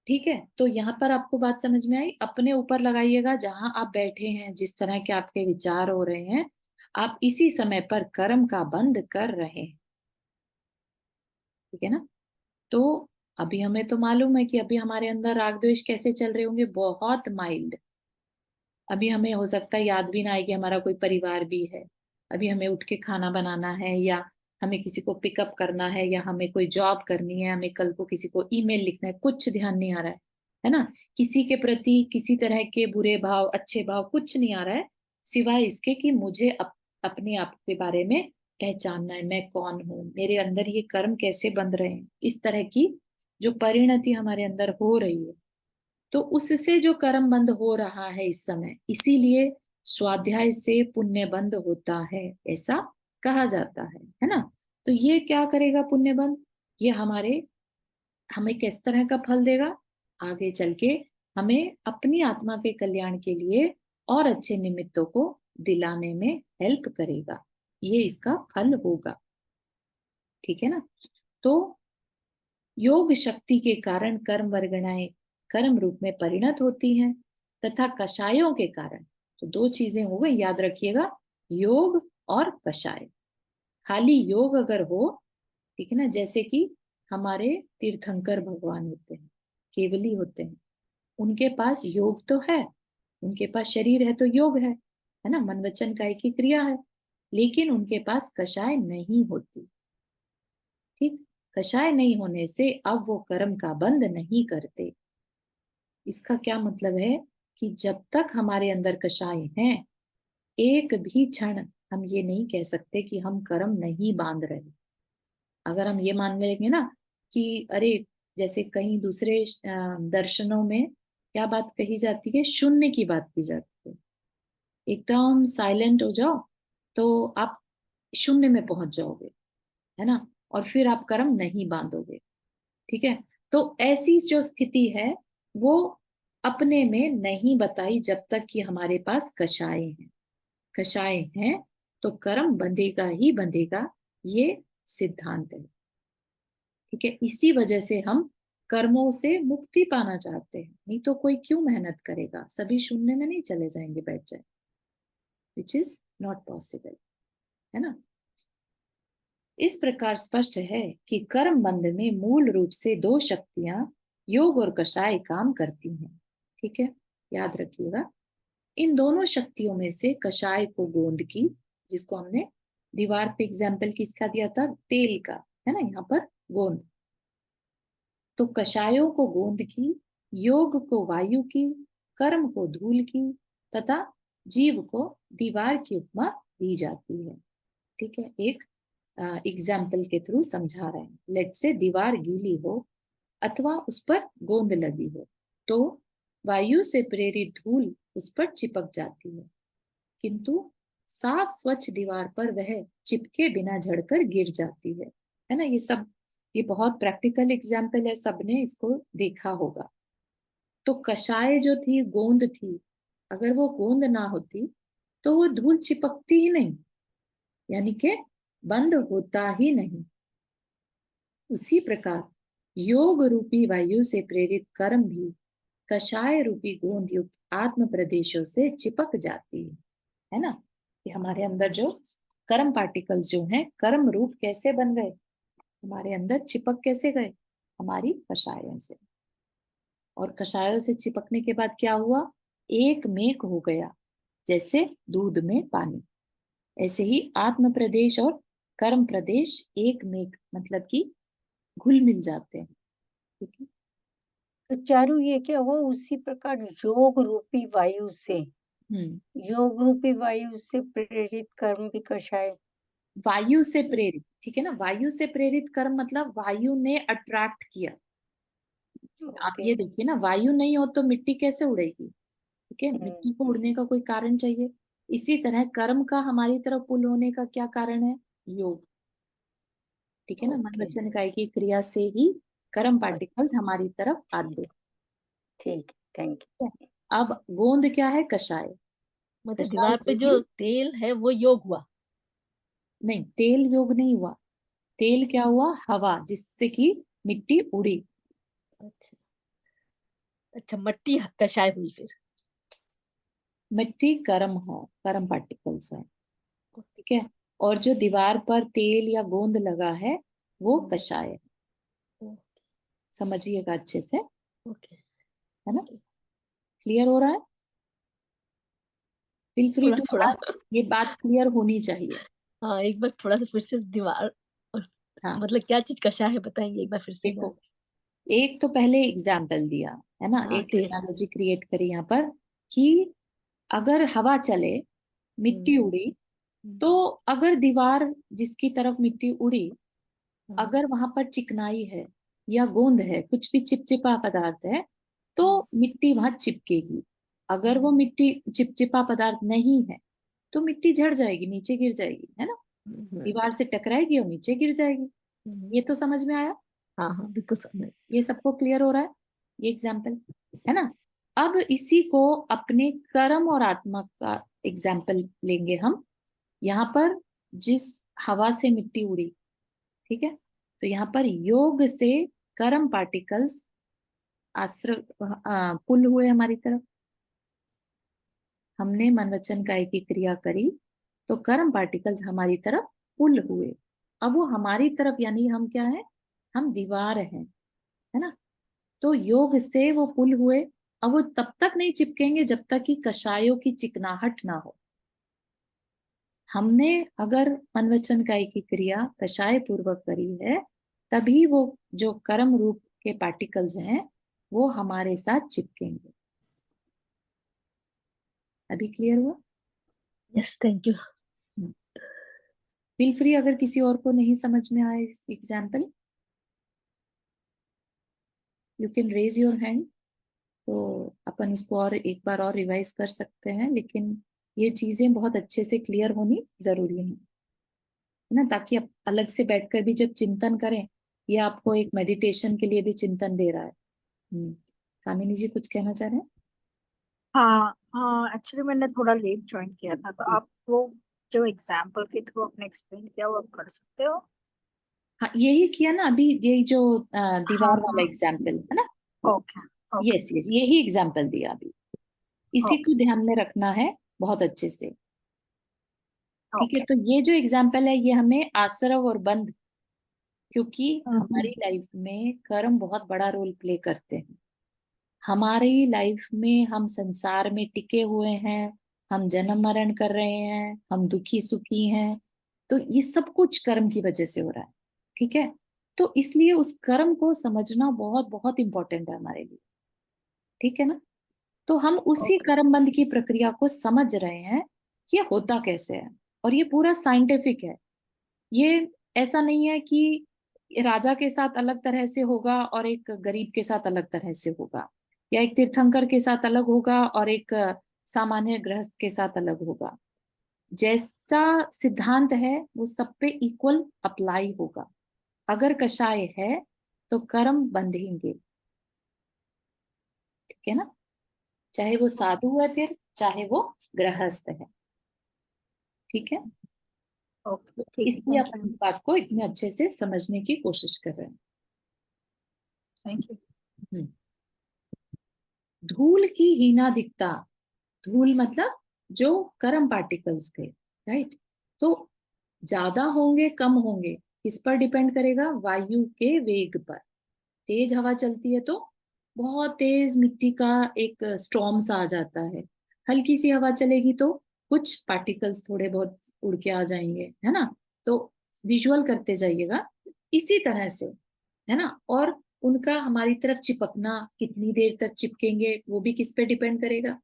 S1: ठीक है, तो यहाँ पर आपको बात समझ में आई। अपने ऊपर लगाइएगा, जहां आप बैठे हैं, जिस तरह के आपके विचार हो रहे हैं, आप इसी समय पर कर्म का बंध कर रहे हैं। ठीक है ना, तो अभी हमें तो मालूम है कि अभी हमारे अंदर राग द्वेष कैसे चल रहे होंगे, बहुत माइल्ड। अभी हमें हो सकता है याद भी ना आए कि हमारा कोई परिवार भी है। अभी हमें उठ के खाना बनाना है, या हमें किसी को पिकअप करना है, या हमें कोई जॉब करनी है, हमें कल को किसी को ईमेल लिखना है, कुछ ध्यान नहीं आ रहा है ना। किसी के प्रति किसी तरह के बुरे भाव अच्छे भाव कुछ नहीं आ रहा है, सिवाय इसके कि मुझे अपने आप के बारे में पहचानना है, मैं कौन हूँ, मेरे अंदर ये कर्म कैसे बंध रहे हैं, इस तरह की जो परिणति हमारे अंदर हो रही है। तो उससे जो कर्म बंध हो रहा है इस समय, इसीलिए स्वाध्याय से पुण्य बंध होता है, ऐसा कहा जाता है ना। तो ये क्या करेगा पुण्य बंध, ये हमें किस तरह का फल देगा, आगे चल के हमें अपनी आत्मा के कल्याण के लिए और अच्छे निमित्तों को दिलाने में हेल्प करेगा, ये इसका फल होगा। ठीक है ना, तो योग शक्ति के कारण कर्म वर्गणाएं कर्म रूप में परिणत होती हैं, तथा कषायों के कारण, तो दो चीजें हो गई याद रखिएगा, योग और कषाय। खाली योग अगर हो, ठीक है ना, जैसे कि हमारे तीर्थंकर भगवान होते हैं, केवली होते हैं, उनके पास योग तो है, उनके पास शरीर है तो योग है ना, मन वचन काय की क्रिया है, लेकिन उनके पास कषाय नहीं होती। ठीक, कषाय नहीं होने से अब वो कर्म का बंध नहीं करते। इसका क्या मतलब है कि जब तक हमारे अंदर कषाय है, एक भी क्षण हम ये नहीं कह सकते कि हम कर्म नहीं बांध रहे। अगर हम ये मान लेंगे ना कि अरे, जैसे कहीं दूसरे दर्शनों में क्या बात कही जाती है, शून्य की बात की जाती है, एकदम साइलेंट हो जाओ तो आप शून्य में पहुंच जाओगे, है ना, और फिर आप कर्म नहीं बांधोगे। ठीक है, तो ऐसी जो स्थिति है वो अपने में नहीं बताई जब तक कि हमारे पास कषाय है। कषाय है तो कर्म बंधेगा ही बंधेगा, ये सिद्धांत है। ठीक है, इसी वजह से हम कर्मों से मुक्ति पाना चाहते हैं, नहीं तो कोई क्यों मेहनत करेगा, सभी शून्य में नहीं चले जाएंगे, बैठ जाए, विच इज नॉट पॉसिबल, है ना। इस प्रकार स्पष्ट है कि कर्म बंध में मूल रूप से दो शक्तियां, योग और कषाय, काम करती हैं। ठीक है, याद रखिएगा, इन दोनों शक्तियों में से कषाय को गोंद की, जिसको हमने दीवार पे एग्जाम्पल किसका दिया था, तेल का, है ना, यहाँ पर गोंद, तो कषायों को गोंद की, योग को वायु की, कर्म को धूल की, तथा जीव को दीवार की उपमा दी जाती है। ठीक है, एक एग्जाम्पल के थ्रू समझा रहे हैं। लेट से दीवार गीली हो अथवा उस पर गोंद लगी हो, तो वायु से प्रेरित धूल उस पर चिपक जाती है, किंतु साफ स्वच्छ दीवार पर वह चिपके बिना झड़कर गिर जाती है ना। ये बहुत प्रैक्टिकल एग्जाम्पल है, सबने इसको देखा होगा। तो कषाय जो थी, गोंद थी, अगर वो गोंद ना होती तो वो धूल चिपकती ही नहीं, यानी कि बंद होता ही नहीं। उसी प्रकार योग रूपी वायु से प्रेरित कर्म भी कषाय रूपी गोंद युक्त आत्म प्रदेशों से चिपक जाती है ना। कि हमारे अंदर जो कर्म पार्टिकल्स जो हैं, कर्म रूप कैसे बन गए, हमारे अंदर चिपक कैसे गए, हमारी कषायों से। और कषायों से चिपकने के बाद क्या हुआ, एक मेक हो गया, जैसे दूध में पानी। ऐसे ही आत्म प्रदेश और कर्म प्रदेश एक मेक, मतलब कि घुल मिल जाते हैं। ठीक है।
S2: तो चारू ये क्या हुआ उसी प्रकार
S1: हम्म।
S2: योग रूपी वायु से प्रेरित कर्म भी कषाय।
S1: वायु से प्रेरित, ठीक है ना, वायु से प्रेरित कर्म मतलब वायु ने अट्रैक्ट किया। आप
S2: ओके।
S1: ये देखिए ना, वायु नहीं हो तो मिट्टी कैसे उड़ेगी। ठीक है,
S2: हम्म।
S1: मिट्टी को उड़ने का कोई कारण चाहिए। इसी तरह कर्म का हमारी तरफ पुल होने का क्या कारण है, योग। ठीक है ना, मन
S2: ओके।
S1: वचन काय की क्रिया से ही कर्म
S2: अच्छा,
S1: पार्टिकल्स हमारी तरफ आते हैं।
S2: ठीक, थैंक
S1: ठीक है? अब गोंद क्या है, कषाय।
S2: मतलब
S1: कषाय
S2: दीवार पे
S1: जो
S2: जो
S1: भी,
S2: तेल है वो योग हुआ।
S1: नहीं, तेल योग नहीं हुआ। तेल क्या हुआ, हवा, जिससे कि मिट्टी उड़ी।
S2: अच्छा, अच्छा मट्टी कषाय हुई फिर।
S1: मिट्टी कर्म है, कर्म पार्टिकल्स है। ठीक है, और जो दीवार पर तेल या गोंद लगा है वो कषाय है। समझिएगा अच्छे से,
S2: ओके।
S1: है ना, क्लियर हो रहा है। फील फ्री
S2: थोड़ा
S1: टू
S2: थोड़ा।
S1: आस्क, ये बात क्लियर होनी चाहिए।
S2: हाँ एक बार थोड़ा सा फिर से दीवार,
S1: हाँ,
S2: मतलब क्या चीज कषाय है बताएंगे एक बार फिर से
S1: देखो,
S2: ना।
S1: एक तो पहले एग्जाम्पल दिया, है ना,
S2: हाँ
S1: एक
S2: तेल।
S1: एनालॉजी क्रिएट करी यहाँ पर कि अगर हवा चले, मिट्टी
S2: हम्म।
S1: उड़ी, तो अगर दीवार जिसकी तरफ मिट्टी उड़ी,
S2: हाँ।
S1: अगर वहां पर चिकनाई है या गोंद है, कुछ भी चिपचिपा पदार्थ है, तो मिट्टी वहां चिपकेगी। अगर वो मिट्टी चिपचिपा पदार्थ नहीं है तो मिट्टी झड़ जाएगी, नीचे गिर जाएगी, है ना, दीवार से टकराएगी और नीचे गिर जाएगी। ये तो समझ में आया।
S2: हाँ हाँ बिल्कुल समझ।
S1: ये सबको क्लियर हो रहा है, ये एग्जाम्पल, है ना। अब इसी को अपने कर्म और आत्मा का एग्जाम्पल लेंगे हम। यहाँ पर जिस हवा से मिट्टी उड़ी, ठीक है, तो यहाँ पर योग से कर्म पार्टिकल्स आश्रय पुल हुए हमारी तरफ। हमने मन वचन काय की क्रिया करी, तो कर्म पार्टिकल्स हमारी तरफ पुल हुए। अब वो हमारी तरफ यानी हम क्या है, हम दीवार हैं, है ना। तो योग से वो पुल हुए। अब वो तब तक नहीं चिपकेंगे जब तक कि कषायों की चिकनाहट ना हो। हमने अगर मन वचन काई की क्रिया कषाय पूर्वक करी है, तभी वो जो कर्म रूप के पार्टिकल्स हैं वो हमारे साथ चिपकेंगे। अभी क्लियर हुआ?
S2: Yes, thank you.
S1: Feel free, अगर किसी और को नहीं समझ में आए इस example, you can raise your hand. तो अपन उसको और एक बार और रिवाइज कर सकते हैं, लेकिन ये चीजें बहुत अच्छे से क्लियर होनी जरूरी है ना, ताकि आप अलग से बैठकर भी जब चिंतन करें, ये आपको एक मेडिटेशन के लिए भी चिंतन दे रहा है। कामिनी जी कुछ कहना चाह रहे हैं?
S2: हाँ हाँ, एक्चुअली मैंने थोड़ा लेट ज्वाइन किया था, तो
S1: जी।
S2: आप वो जो एग्जाम्पल के थ्रू आपने एक्सप्लेन किया वो आप कर सकते हो।
S1: हाँ, यही किया ना अभी, यही जो
S2: हाँ
S1: दीवार वाला
S2: हाँ।
S1: एग्जाम्पल है ना।
S2: ओके। ओके।
S1: यस यस, यही एग्जाम्पल दिया अभी। इसी को
S2: ओके।
S1: ध्यान में रखना है बहुत अच्छे से। ठीक है,
S2: ओके।
S1: तो ये जो एग्जाम्पल है ये हमें आश्रव और बंध, क्योंकि हमारी
S2: हम्म।
S1: लाइफ में कर्म बहुत बड़ा रोल प्ले करते हैं। हमारी लाइफ में हम संसार में टिके हुए हैं, हम जन्म मरण कर रहे हैं, हम दुखी सुखी हैं, तो ये सब कुछ कर्म की वजह से हो रहा है। ठीक है, तो इसलिए उस कर्म को समझना बहुत बहुत इंपॉर्टेंट है हमारे लिए। ठीक है ना। तो हम उसी
S2: ओके।
S1: कर्मबंध की प्रक्रिया को समझ रहे हैं कि ये होता कैसे है, और ये पूरा साइंटिफिक है। ये ऐसा नहीं है कि राजा के साथ अलग तरह से होगा और एक गरीब के साथ अलग तरह से होगा, या एक तीर्थंकर के साथ अलग होगा और एक सामान्य गृहस्थ के साथ अलग होगा। जैसा सिद्धांत है वो सब पे इक्वल अप्लाई होगा। अगर कषाय है तो कर्म बंधेंगे। ठीक है ना, चाहे वो साधु है फिर, चाहे वो गृहस्थ है। ठीक है,
S2: ओके,
S1: तो
S2: ठीक है,
S1: इसलिए
S2: थैंक
S1: अपन
S2: यू।
S1: इस बात को इतने अच्छे से समझने की कोशिश कर रहे हैं।
S2: Thank you.
S1: हम्म। धूल की हीनाधिकता, धूल मतलब जो कर्म पार्टिकल्स थे, राइट। तो ज्यादा होंगे कम होंगे किस पर डिपेंड करेगा? वायु के वेग पर। तेज हवा चलती है तो बहुत तेज मिट्टी का एक स्टॉर्म सा आ जाता है। हल्की सी हवा चलेगी तो कुछ पार्टिकल्स थोड़े बहुत उड़ के आ जाएंगे, है ना। तो विजुअल करते जाइएगा इसी तरह से, है ना। और उनका हमारी तरफ चिपकना, कितनी देर तक चिपकेंगे वो भी किस पे डिपेंड करेगा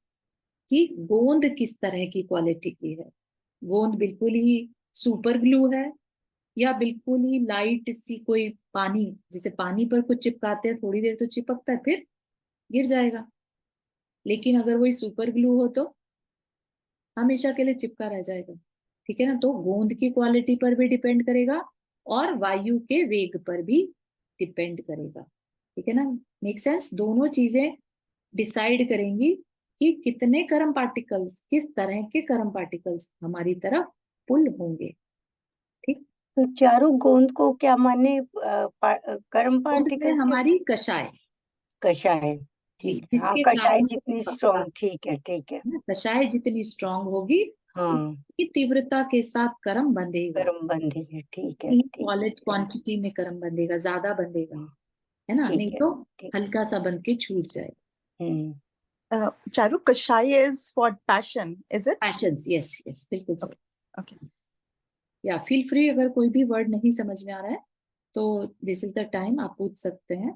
S1: कि गोंद किस तरह की क्वालिटी की है। गोंद बिल्कुल ही सुपर ग्लू है, या बिल्कुल ही लाइट सी कोई पानी, जैसे पानी पर कुछ चिपकाते हैं थोड़ी देर तो चिपकता है फिर गिर जाएगा। लेकिन अगर वही सुपर ग्लू हो तो हमेशा के लिए चिपका रह जाएगा। ठीक है ना, तो गोंद की क्वालिटी पर भी डिपेंड करेगा और वायु के वेग पर भी डिपेंड करेगा। ठीक है ना, मेक सेंस। दोनों चीजें डिसाइड करेंगी कि कितने कर्म पार्टिकल्स, किस तरह के कर्म पार्टिकल्स हमारी तरफ पुल होंगे। ठीक।
S2: तो चारों गोंद को क्या माने, गर्म
S1: गोंद है
S2: पार्टिकल से?
S1: हमारी कषाय।
S2: कषाय।
S1: जी,
S2: ठीक है, हाँ,
S1: जिसके
S2: कषाय
S1: कारण से
S2: जितनी
S1: चिपकता
S2: स्ट्रॉन्ग, ठीक है, ठीक है।
S1: है ना, कषाय जितनी स्ट्रांग होगी
S2: हाँ।
S1: उतनी तीव्रता के साथ कर्म बंधेगा।
S2: गर्म बंदी है, ठीक है, ठीक है, थैंक
S1: क्वांटिटी में कर्म बंधेगा, ज्यादा बंधेगा,
S2: यू।
S1: है ना,
S2: ठीक
S1: नहीं
S2: है,
S1: तो
S2: ठीक।
S1: हल्का सा बंध के छूट जाए।
S2: हम्म।
S3: Charu, Kashai is for passion, is it?
S1: Patience, yes yes, बिल्कुल सही।
S3: Okay. Okay.
S1: या फील फ्री, अगर कोई भी वर्ड नहीं समझ में आ रहा है तो दिस इज द टाइम आप पूछ सकते हैं,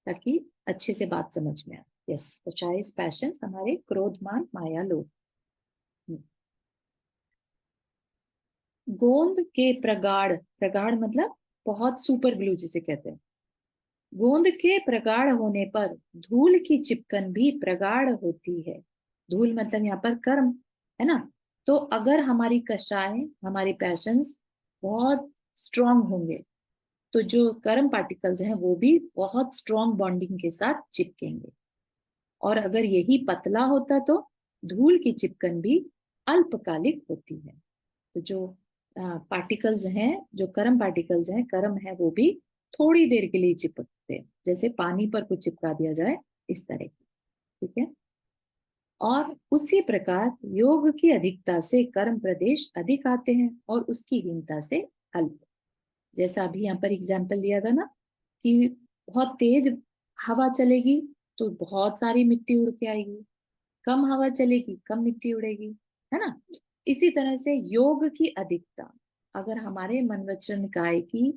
S1: ताकि अच्छे से बात समझ में आए। यस, पचाइस पैशंस हमारे क्रोध मान माया लोभ। गोंद के प्रगाढ़, प्रगाढ़ मतलब बहुत सुपर ग्लू जिसे कहते हैं। गोंद के प्रगाढ़ होने पर धूल की चिपकन भी प्रगाढ़ होती है। धूल मतलब यहाँ पर कर्म, है ना। तो अगर हमारी कषाय, हमारी पैशंस बहुत स्ट्रांग होंगे तो जो कर्म पार्टिकल्स हैं वो भी बहुत स्ट्रांग बॉन्डिंग के साथ चिपकेंगे। और अगर यही पतला होता तो धूल की चिपकन भी अल्पकालिक होती है। तो जो पार्टिकल्स हैं, जो कर्म पार्टिकल्स हैं, कर्म है, वो भी थोड़ी देर के लिए चिपकते हैं, जैसे पानी पर कुछ चिपका दिया जाए इस तरह। ठीक है। और उसी प्रकार योग की अधिकता से कर्म प्रदेश अधिक आते हैं और उसकी हीनता से अल्प। जैसा अभी यहाँ पर एग्जाम्पल दिया था ना कि बहुत तेज हवा चलेगी तो बहुत सारी मिट्टी उड़ के आएगी, कम हवा चलेगी कम मिट्टी उड़ेगी, है ना। इसी तरह से योग की अधिकता, अगर हमारे मन वचन काय की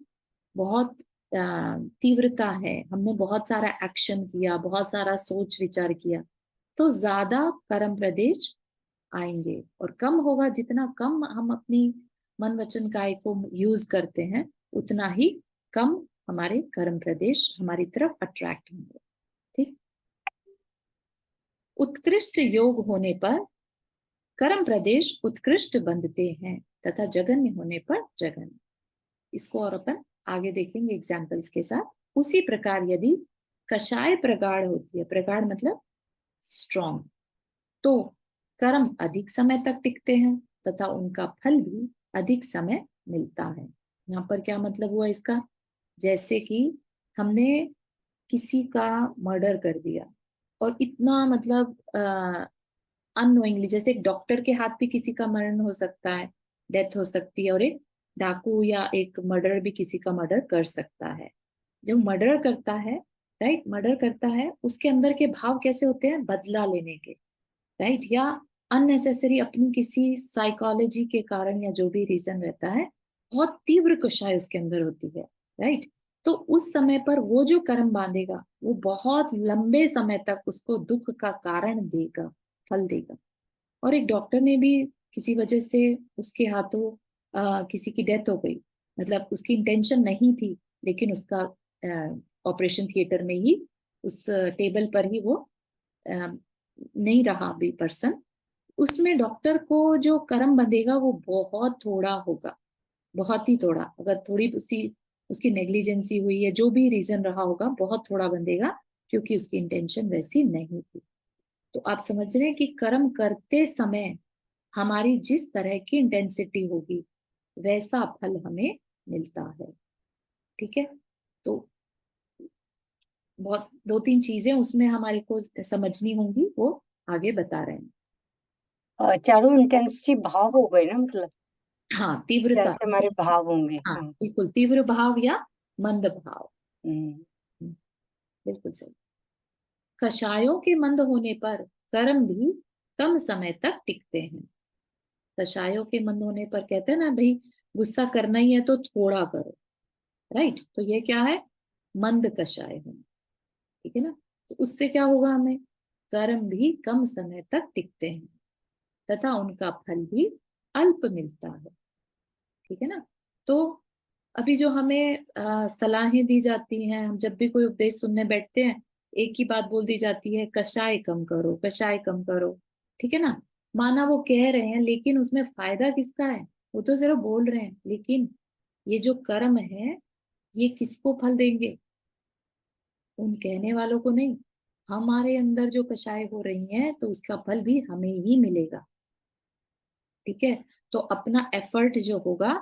S1: बहुत तीव्रता है, हमने बहुत सारा एक्शन किया, बहुत सारा सोच विचार किया, तो ज्यादा कर्म प्रदेश आएंगे। और कम होगा, जितना कम हम अपनी मन वचन काय को यूज करते हैं उतना ही कम हमारे कर्म प्रदेश हमारी तरफ अट्रैक्ट होंगे। ठीक। उत्कृष्ट योग होने पर कर्म प्रदेश उत्कृष्ट बनते हैं तथा जघन्य होने पर जघन्य। इसको और अपन आगे देखेंगे एग्जाम्पल्स के साथ। उसी प्रकार यदि कषाय प्रगाढ़ होती है, प्रगाढ़ मतलब स्ट्रॉन्ग, तो कर्म अधिक समय तक टिकते हैं तथा उनका फल भी अधिक समय मिलता है। यहाँ पर क्या मतलब हुआ इसका, जैसे कि हमने किसी का मर्डर कर दिया और इतना मतलब अननोइंगली, जैसे एक डॉक्टर के हाथ भी किसी का मरण हो सकता है, डेथ हो सकती है, और एक डाकू या एक मर्डर भी किसी का मर्डर कर सकता है। जब मर्डर करता है, राइट, मर्डर करता है, उसके अंदर के भाव कैसे होते हैं, बदला लेने के, राइट, या अननेसेसरी अपनी किसी साइकोलॉजी के कारण या जो भी रीजन रहता है, बहुत तीव्र कषाय उसके अंदर होती है, राइट। तो उस समय पर वो जो कर्म बांधेगा वो बहुत लंबे समय तक उसको दुख का कारण देगा, फल देगा। और एक डॉक्टर ने भी किसी वजह से उसके हाथों किसी की डेथ हो गई, मतलब उसकी इंटेंशन नहीं थी, लेकिन उसका ऑपरेशन थिएटर में ही उस टेबल पर ही वो नहीं रहा भी पर्सन, उसमें डॉक्टर को जो कर्म बंधेगा वो बहुत थोड़ा होगा, बहुत ही थोड़ा। अगर थोड़ी सी उसकी नेग्लिजेंसी हुई है, जो भी रीजन रहा होगा, बहुत थोड़ा बंधेगा, क्योंकि उसकी इंटेंशन वैसी नहीं थी। तो आप समझ रहे हैं कि कर्म करते समय हमारी जिस तरह की इंटेंसिटी होगी वैसा फल हमें मिलता है। ठीक है। तो बहुत दो तीन चीजें उसमें हमारे को समझनी होंगी, वो आगे बता रहे हैं।
S2: चारों इंटेंसिटी भाव हो गए ना, मतलब
S1: हाँ, तीव्रता।
S2: जैसे हमारे भाव होंगे।
S1: हाँ
S2: हाँ।
S1: बिल्कुल, तीव्र भाव या मंद भाव।
S2: हम्म।
S1: हम्म, बिल्कुल सही। कषायों के मंद होने पर कर्म भी कम समय तक टिकते हैं। कषायों के मंद होने पर कहते हैं ना भाई, गुस्सा करना ही है तो थोड़ा करो, राइट। तो ये क्या है, मंद कषाय है, ठीक है ना। तो उससे क्या होगा, हमें कर्म भी कम समय तक टिकते हैं तथा उनका फल भी अल्प मिलता है, ठीक है ना। तो अभी जो हमें सलाहें दी जाती हैं, हम जब भी कोई उपदेश सुनने बैठते हैं, एक ही बात बोल दी जाती है, कषाय कम करो, कषाय कम करो, ठीक है ना। माना वो कह रहे हैं, लेकिन उसमें फायदा किसका है, वो तो सिर्फ बोल रहे हैं, लेकिन ये जो कर्म है ये किसको फल देंगे, उन कहने वालों को नहीं। हमारे अंदर जो कषाय हो रही हैं तो उसका फल भी हमें ही मिलेगा, ठीक है। तो अपना एफर्ट जो होगा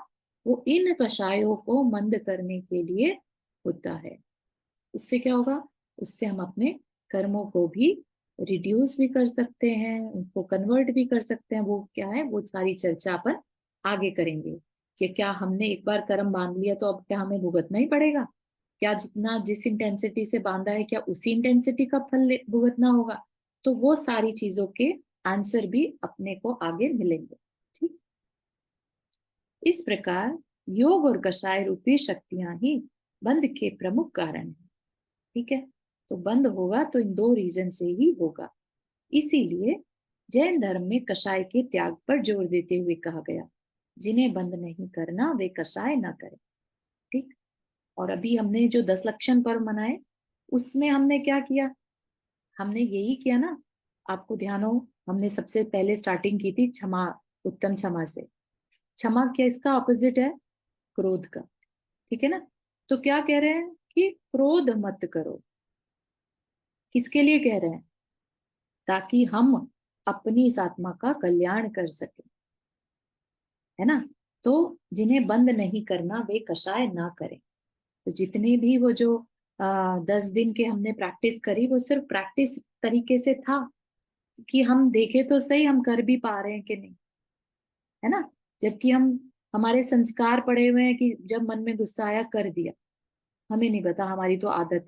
S1: वो इन कषायों को मंद करने के लिए होता है। उससे क्या होगा, उससे हम अपने कर्मों को भी रिड्यूस भी कर सकते हैं, उनको कन्वर्ट भी कर सकते हैं। वो क्या है, वो सारी चर्चा अपन आगे करेंगे कि क्या हमने एक बार कर्म बांध लिया तो अब क्या हमें भुगतना ही पड़ेगा, क्या जितना जिस इंटेंसिटी से बांधा है क्या उसी इंटेंसिटी का फल भुगतना होगा। तो वो सारी चीजों के आंसर भी अपने को आगे मिलेंगे। ठीक। इस प्रकार योग और कषाय रूपी शक्तियां ही बंध के प्रमुख कारण है, ठीक है। तो बंद होगा तो इन दो रीजन से ही होगा। इसीलिए जैन धर्म में कषाय के त्याग पर जोर देते हुए कहा गया, जिन्हें बंद नहीं करना वे कषाय ना करें। ठीक। और अभी हमने जो 10 लक्षण पर्व मनाए, उसमें हमने क्या किया, हमने यही किया ना, आपको ध्यान हो, हमने सबसे पहले स्टार्टिंग की थी क्षमा, उत्तम क्षमा से। क्षमा क्या, इसका ऑपोजिट है क्रोध का, ठीक है ना। तो क्या कह रहे हैं कि क्रोध मत करो, किसके लिए कह रहे हैं, ताकि हम अपनी इस आत्मा का कल्याण कर सके, है ना। तो जिन्हें बंद नहीं करना वे कषाय ना करें। तो जितने भी वो जो 10 दिन के हमने प्रैक्टिस करी, वो सिर्फ प्रैक्टिस तरीके से था कि हम देखे तो सही हम कर भी पा रहे हैं कि नहीं, है ना। जबकि हम हमारे संस्कार पड़े हुए हैं कि जब मन में गुस्सा आया कर दिया, हमें नहीं पता, हमारी तो आदत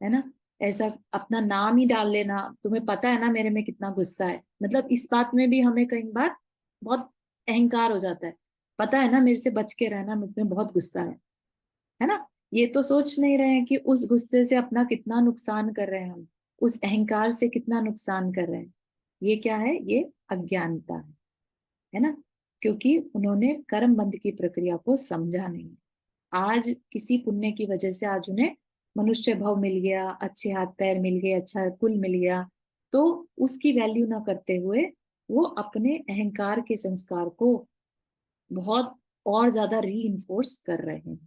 S1: है ना। ऐसा अपना नाम ही डाल लेना, तुम्हें पता है ना मेरे में कितना गुस्सा है, मतलब इस बात में भी हमें कई बार बहुत अहंकार हो जाता है। पता है ना मेरे से बच के रहना, मुझ में बहुत गुस्सा है ना। ये तो सोच नहीं रहे हैं कि उस गुस्से से अपना कितना नुकसान कर रहे हैं हम, उस अहंकार से कितना नुकसान कर रहे हैं। ये क्या है, ये अज्ञानता है ना। क्योंकि उन्होंने कर्म बंध की प्रक्रिया को समझा नहीं। आज किसी पुण्य की वजह से आज उन्हें मनुष्य भव मिल गया, अच्छे हाथ पैर मिल गए, अच्छा कुल मिल गया, तो उसकी वैल्यू ना करते हुए वो अपने अहंकार के संस्कार को बहुत और ज्यादा री इन्फोर्स कर रहे हैं।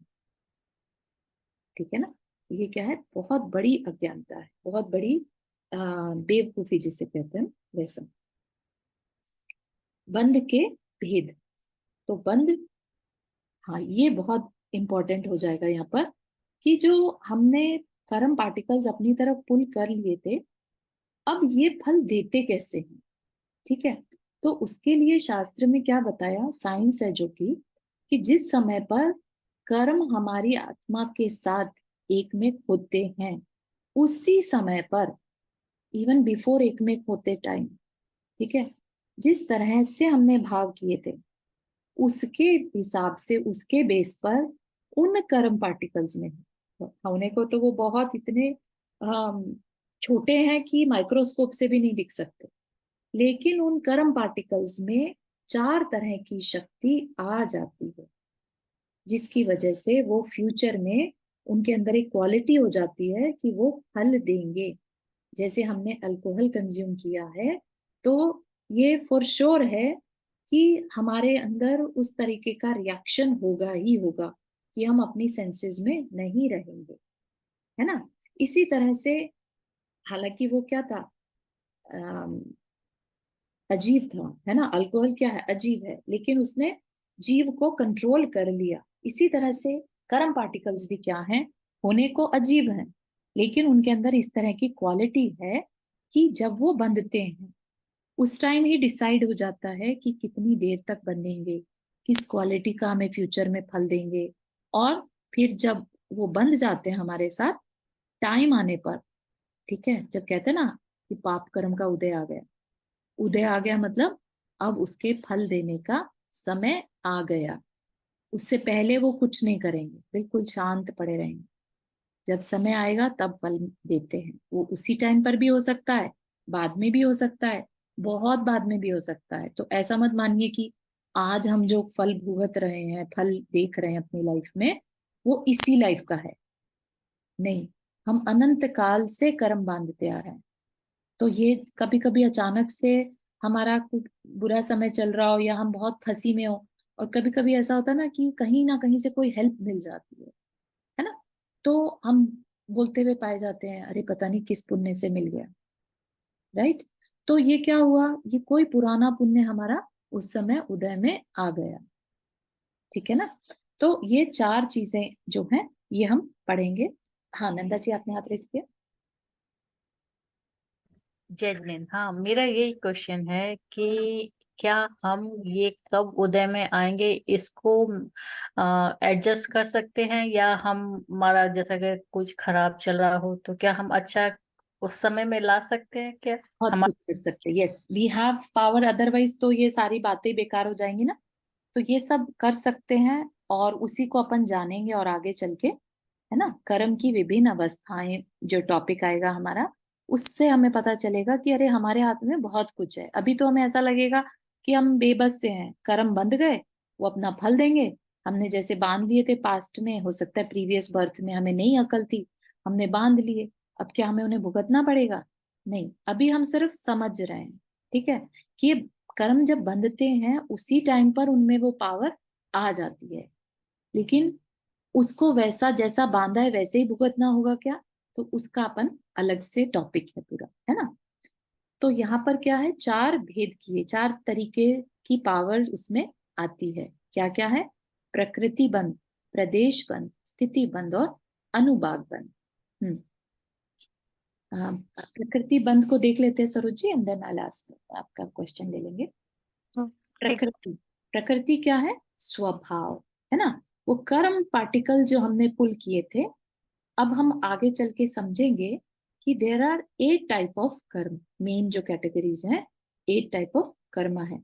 S1: ठीक है ना। ये क्या है, बहुत बड़ी अज्ञानता है, बहुत बड़ी बेवकूफी जिसे कहते हैं वैसा। बंध के भेद, तो बंध, हाँ ये बहुत इंपॉर्टेंट हो जाएगा यहाँ पर, कि जो हमने कर्म पार्टिकल्स अपनी तरफ पुल कर लिए थे, अब ये फल देते कैसे हैं। ठीक है। तो उसके लिए शास्त्र में क्या बताया, साइंस है जो कि जिस समय पर कर्म हमारी आत्मा के साथ एक में होते हैं, उसी समय पर, इवन बिफोर एक में होते टाइम, ठीक है, जिस तरह से हमने भाव किए थे उसके हिसाब से, उसके बेस पर उन कर्म पार्टिकल्स में होने को, तो वो बहुत इतने छोटे हैं कि माइक्रोस्कोप से भी नहीं दिख सकते, लेकिन उन कर्म पार्टिकल्स में 4 तरह की शक्ति आ जाती है, जिसकी वजह से वो फ्यूचर में उनके अंदर एक क्वालिटी हो जाती है कि वो फल देंगे। जैसे हमने अल्कोहल कंज्यूम किया है, तो ये फॉर श्योर है कि हमारे अंदर उस तरीके का रिएक्शन होगा ही होगा, कि हम अपनी सेंसेस में नहीं रहेंगे, है ना। इसी तरह से, हालांकि वो क्या था, अजीब था, है ना। अल्कोहल क्या है, अजीब है, लेकिन उसने जीव को कंट्रोल कर लिया। इसी तरह से कर्म पार्टिकल्स भी क्या हैं, होने को अजीब हैं, लेकिन उनके अंदर इस तरह की क्वालिटी है कि जब वो बंधते हैं उस टाइम ही डिसाइड हो जाता है कि कितनी देर तक बंधेंगे, किस क्वालिटी का हमें फ्यूचर में फल देंगे। और फिर जब वो बंध जाते हैं हमारे साथ, टाइम आने पर, ठीक है, जब कहते हैं ना कि पाप कर्म का उदय आ गया, उदय आ गया मतलब अब उसके फल देने का समय आ गया। उससे पहले वो कुछ नहीं करेंगे, बिल्कुल शांत पड़े रहेंगे। जब समय आएगा तब फल देते हैं। वो उसी टाइम पर भी हो सकता है, बाद में भी हो सकता है, बहुत बाद में भी हो सकता है। तो ऐसा मत मानिए कि आज हम जो फल भुगत रहे हैं, फल देख रहे हैं अपनी लाइफ में, वो इसी लाइफ का है। नहीं, हम अनंत काल से कर्म बांधते आ रहे हैं। तो ये कभी कभी अचानक से हमारा कुछ बुरा समय चल रहा हो या हम बहुत फंसी में हो, और कभी कभी ऐसा होता है ना कहीं से कोई हेल्प मिल जाती है ना, तो हम बोलते हुए पाए जाते हैं, अरे पता नहीं किस पुण्य से मिल गया, राइट। तो ये क्या हुआ, ये कोई पुराना पुण्य हमारा उस समय उदय में आ गया। ठीक है ना। तो ये 4 चीजें जो हैं ये हम पढ़ेंगे। हाँ नंदा जी, आपने हाथ रेस किया।
S4: जैस्मिन, हाँ मेरा यही क्वेश्चन है कि क्या हम ये कब उदय में आएंगे, इसको एडजस्ट कर सकते हैं, या हम हमारा जैसा कि कुछ खराब चल रहा हो तो क्या हम अच्छा उस समय में ला सकते हैं क्या
S1: बहुत
S4: हमारा?
S1: कुछ कर सकते, yes we have power, otherwise तो ये सारी बातें बेकार हो जाएंगी ना। तो ये सब कर सकते हैं, और उसी को अपन जानेंगे और आगे चल के, है ना, कर्म की विभिन्न अवस्थाएं जो टॉपिक आएगा हमारा, उससे हमें पता चलेगा कि अरे हमारे हाथ में बहुत कुछ है। अभी तो हमें ऐसा लगेगा कि हम बेबस से हैं, कर्म बंध गए, वो अपना फल देंगे। हमने जैसे बांध लिए थे पास्ट में, हो सकता है प्रीवियस बर्थ में हमें नहीं अकल थी, हमने बांध लिए, अब क्या हमें उन्हें भुगतना पड़ेगा? नहीं, अभी हम सिर्फ समझ रहे हैं, ठीक है, कि ये कर्म जब बंधते हैं उसी टाइम पर उनमें वो पावर आ जाती है। लेकिन उसको वैसा जैसा बांधा है वैसे ही भुगतना होगा क्या, तो उसका अपन अलग से टॉपिक है पूरा, है ना। तो यहाँ पर क्या है, 4 भेद किए, 4 तरीके की पावर उसमें आती है। क्या क्या है, प्रकृति बंध, प्रदेश बंध, स्थिति बंध और अनुभाग बंध। प्रकृति बंध को देख लेते हैं Saroj ji, and then I ask, आपका क्वेश्चन ले लेंगे।
S3: ठीक।
S1: प्रकृति, प्रकृति क्या है? स्वभाव, है ना। वो कर्म पार्टिकल जो हमने पुल किए थे, अब हम आगे चल के समझेंगे कि देयर आर 8 टाइप ऑफ कर्म, मेन जो कैटेगरीज हैं 8 टाइप ऑफ कर्म है,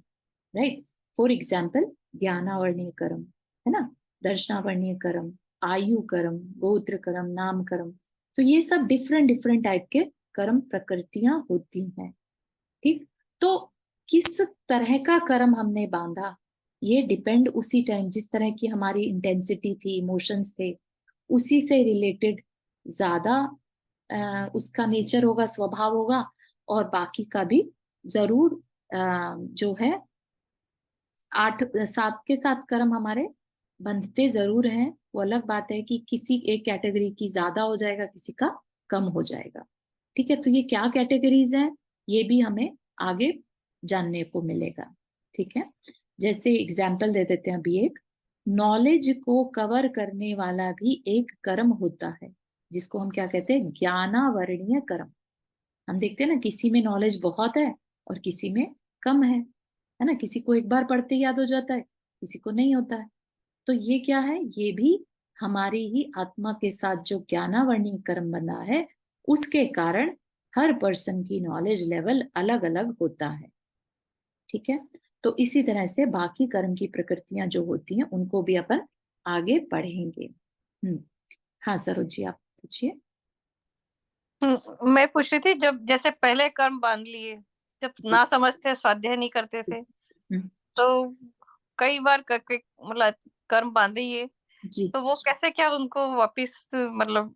S1: राइट। फॉर एग्जाम्पल ज्ञानावर्णीय कर्म, है ना, दर्शनावर्णीय कर्म, आयु कर्म, गोत्र कर्म, नाम कर्म। तो ये सब डिफरेंट डिफरेंट टाइप के कर्म प्रकृतियां होती हैं, ठीक। तो किस तरह का कर्म हमने बांधा, ये डिपेंड उसी टाइम, जिस तरह की हमारी इंटेंसिटी थी, इमोशंस थे, उसी से रिलेटेड ज्यादा उसका नेचर होगा, स्वभाव होगा, और बाकी का भी जरूर जो है 7 के 7 कर्म हमारे बंधते जरूर हैं। वो अलग बात है कि किसी एक कैटेगरी की ज्यादा हो जाएगा, किसी का कम हो जाएगा, ठीक है। तो ये क्या कैटेगरीज हैं, ये भी हमें आगे जानने को मिलेगा, ठीक है। जैसे एग्जाम्पल दे देते हैं अभी, एक नॉलेज को कवर करने वाला भी एक कर्म होता है, जिसको हम क्या कहते हैं? ज्ञानावर्णीय कर्म। हम देखते हैं ना, किसी में नॉलेज बहुत है और किसी में कम है ना। किसी को एक बार पढ़ते याद हो जाता है, किसी को नहीं होता है। तो ये क्या है? ये भी हमारी ही आत्मा के साथ जो ज्ञानावर्णीय कर्म बंधा है, उसके कारण हर पर्सन की नॉलेज लेवल अलग अलग होता है, ठीक है। तो इसी तरह से बाकी कर्म की प्रकृतियां जो होती हैं, उनको भी अपन आगे पढ़ेंगे। हाँ सरोज जी, आप पूछिए।
S3: मैं पूछ रही थी, जब जैसे पहले कर्म बांध लिए, जब ना समझते, स्वाध्याय नहीं करते थे, तो कई बार मतलब कर्म बांधे ये,
S1: जी।
S3: तो वो कैसे, क्या उनको वापिस मतलब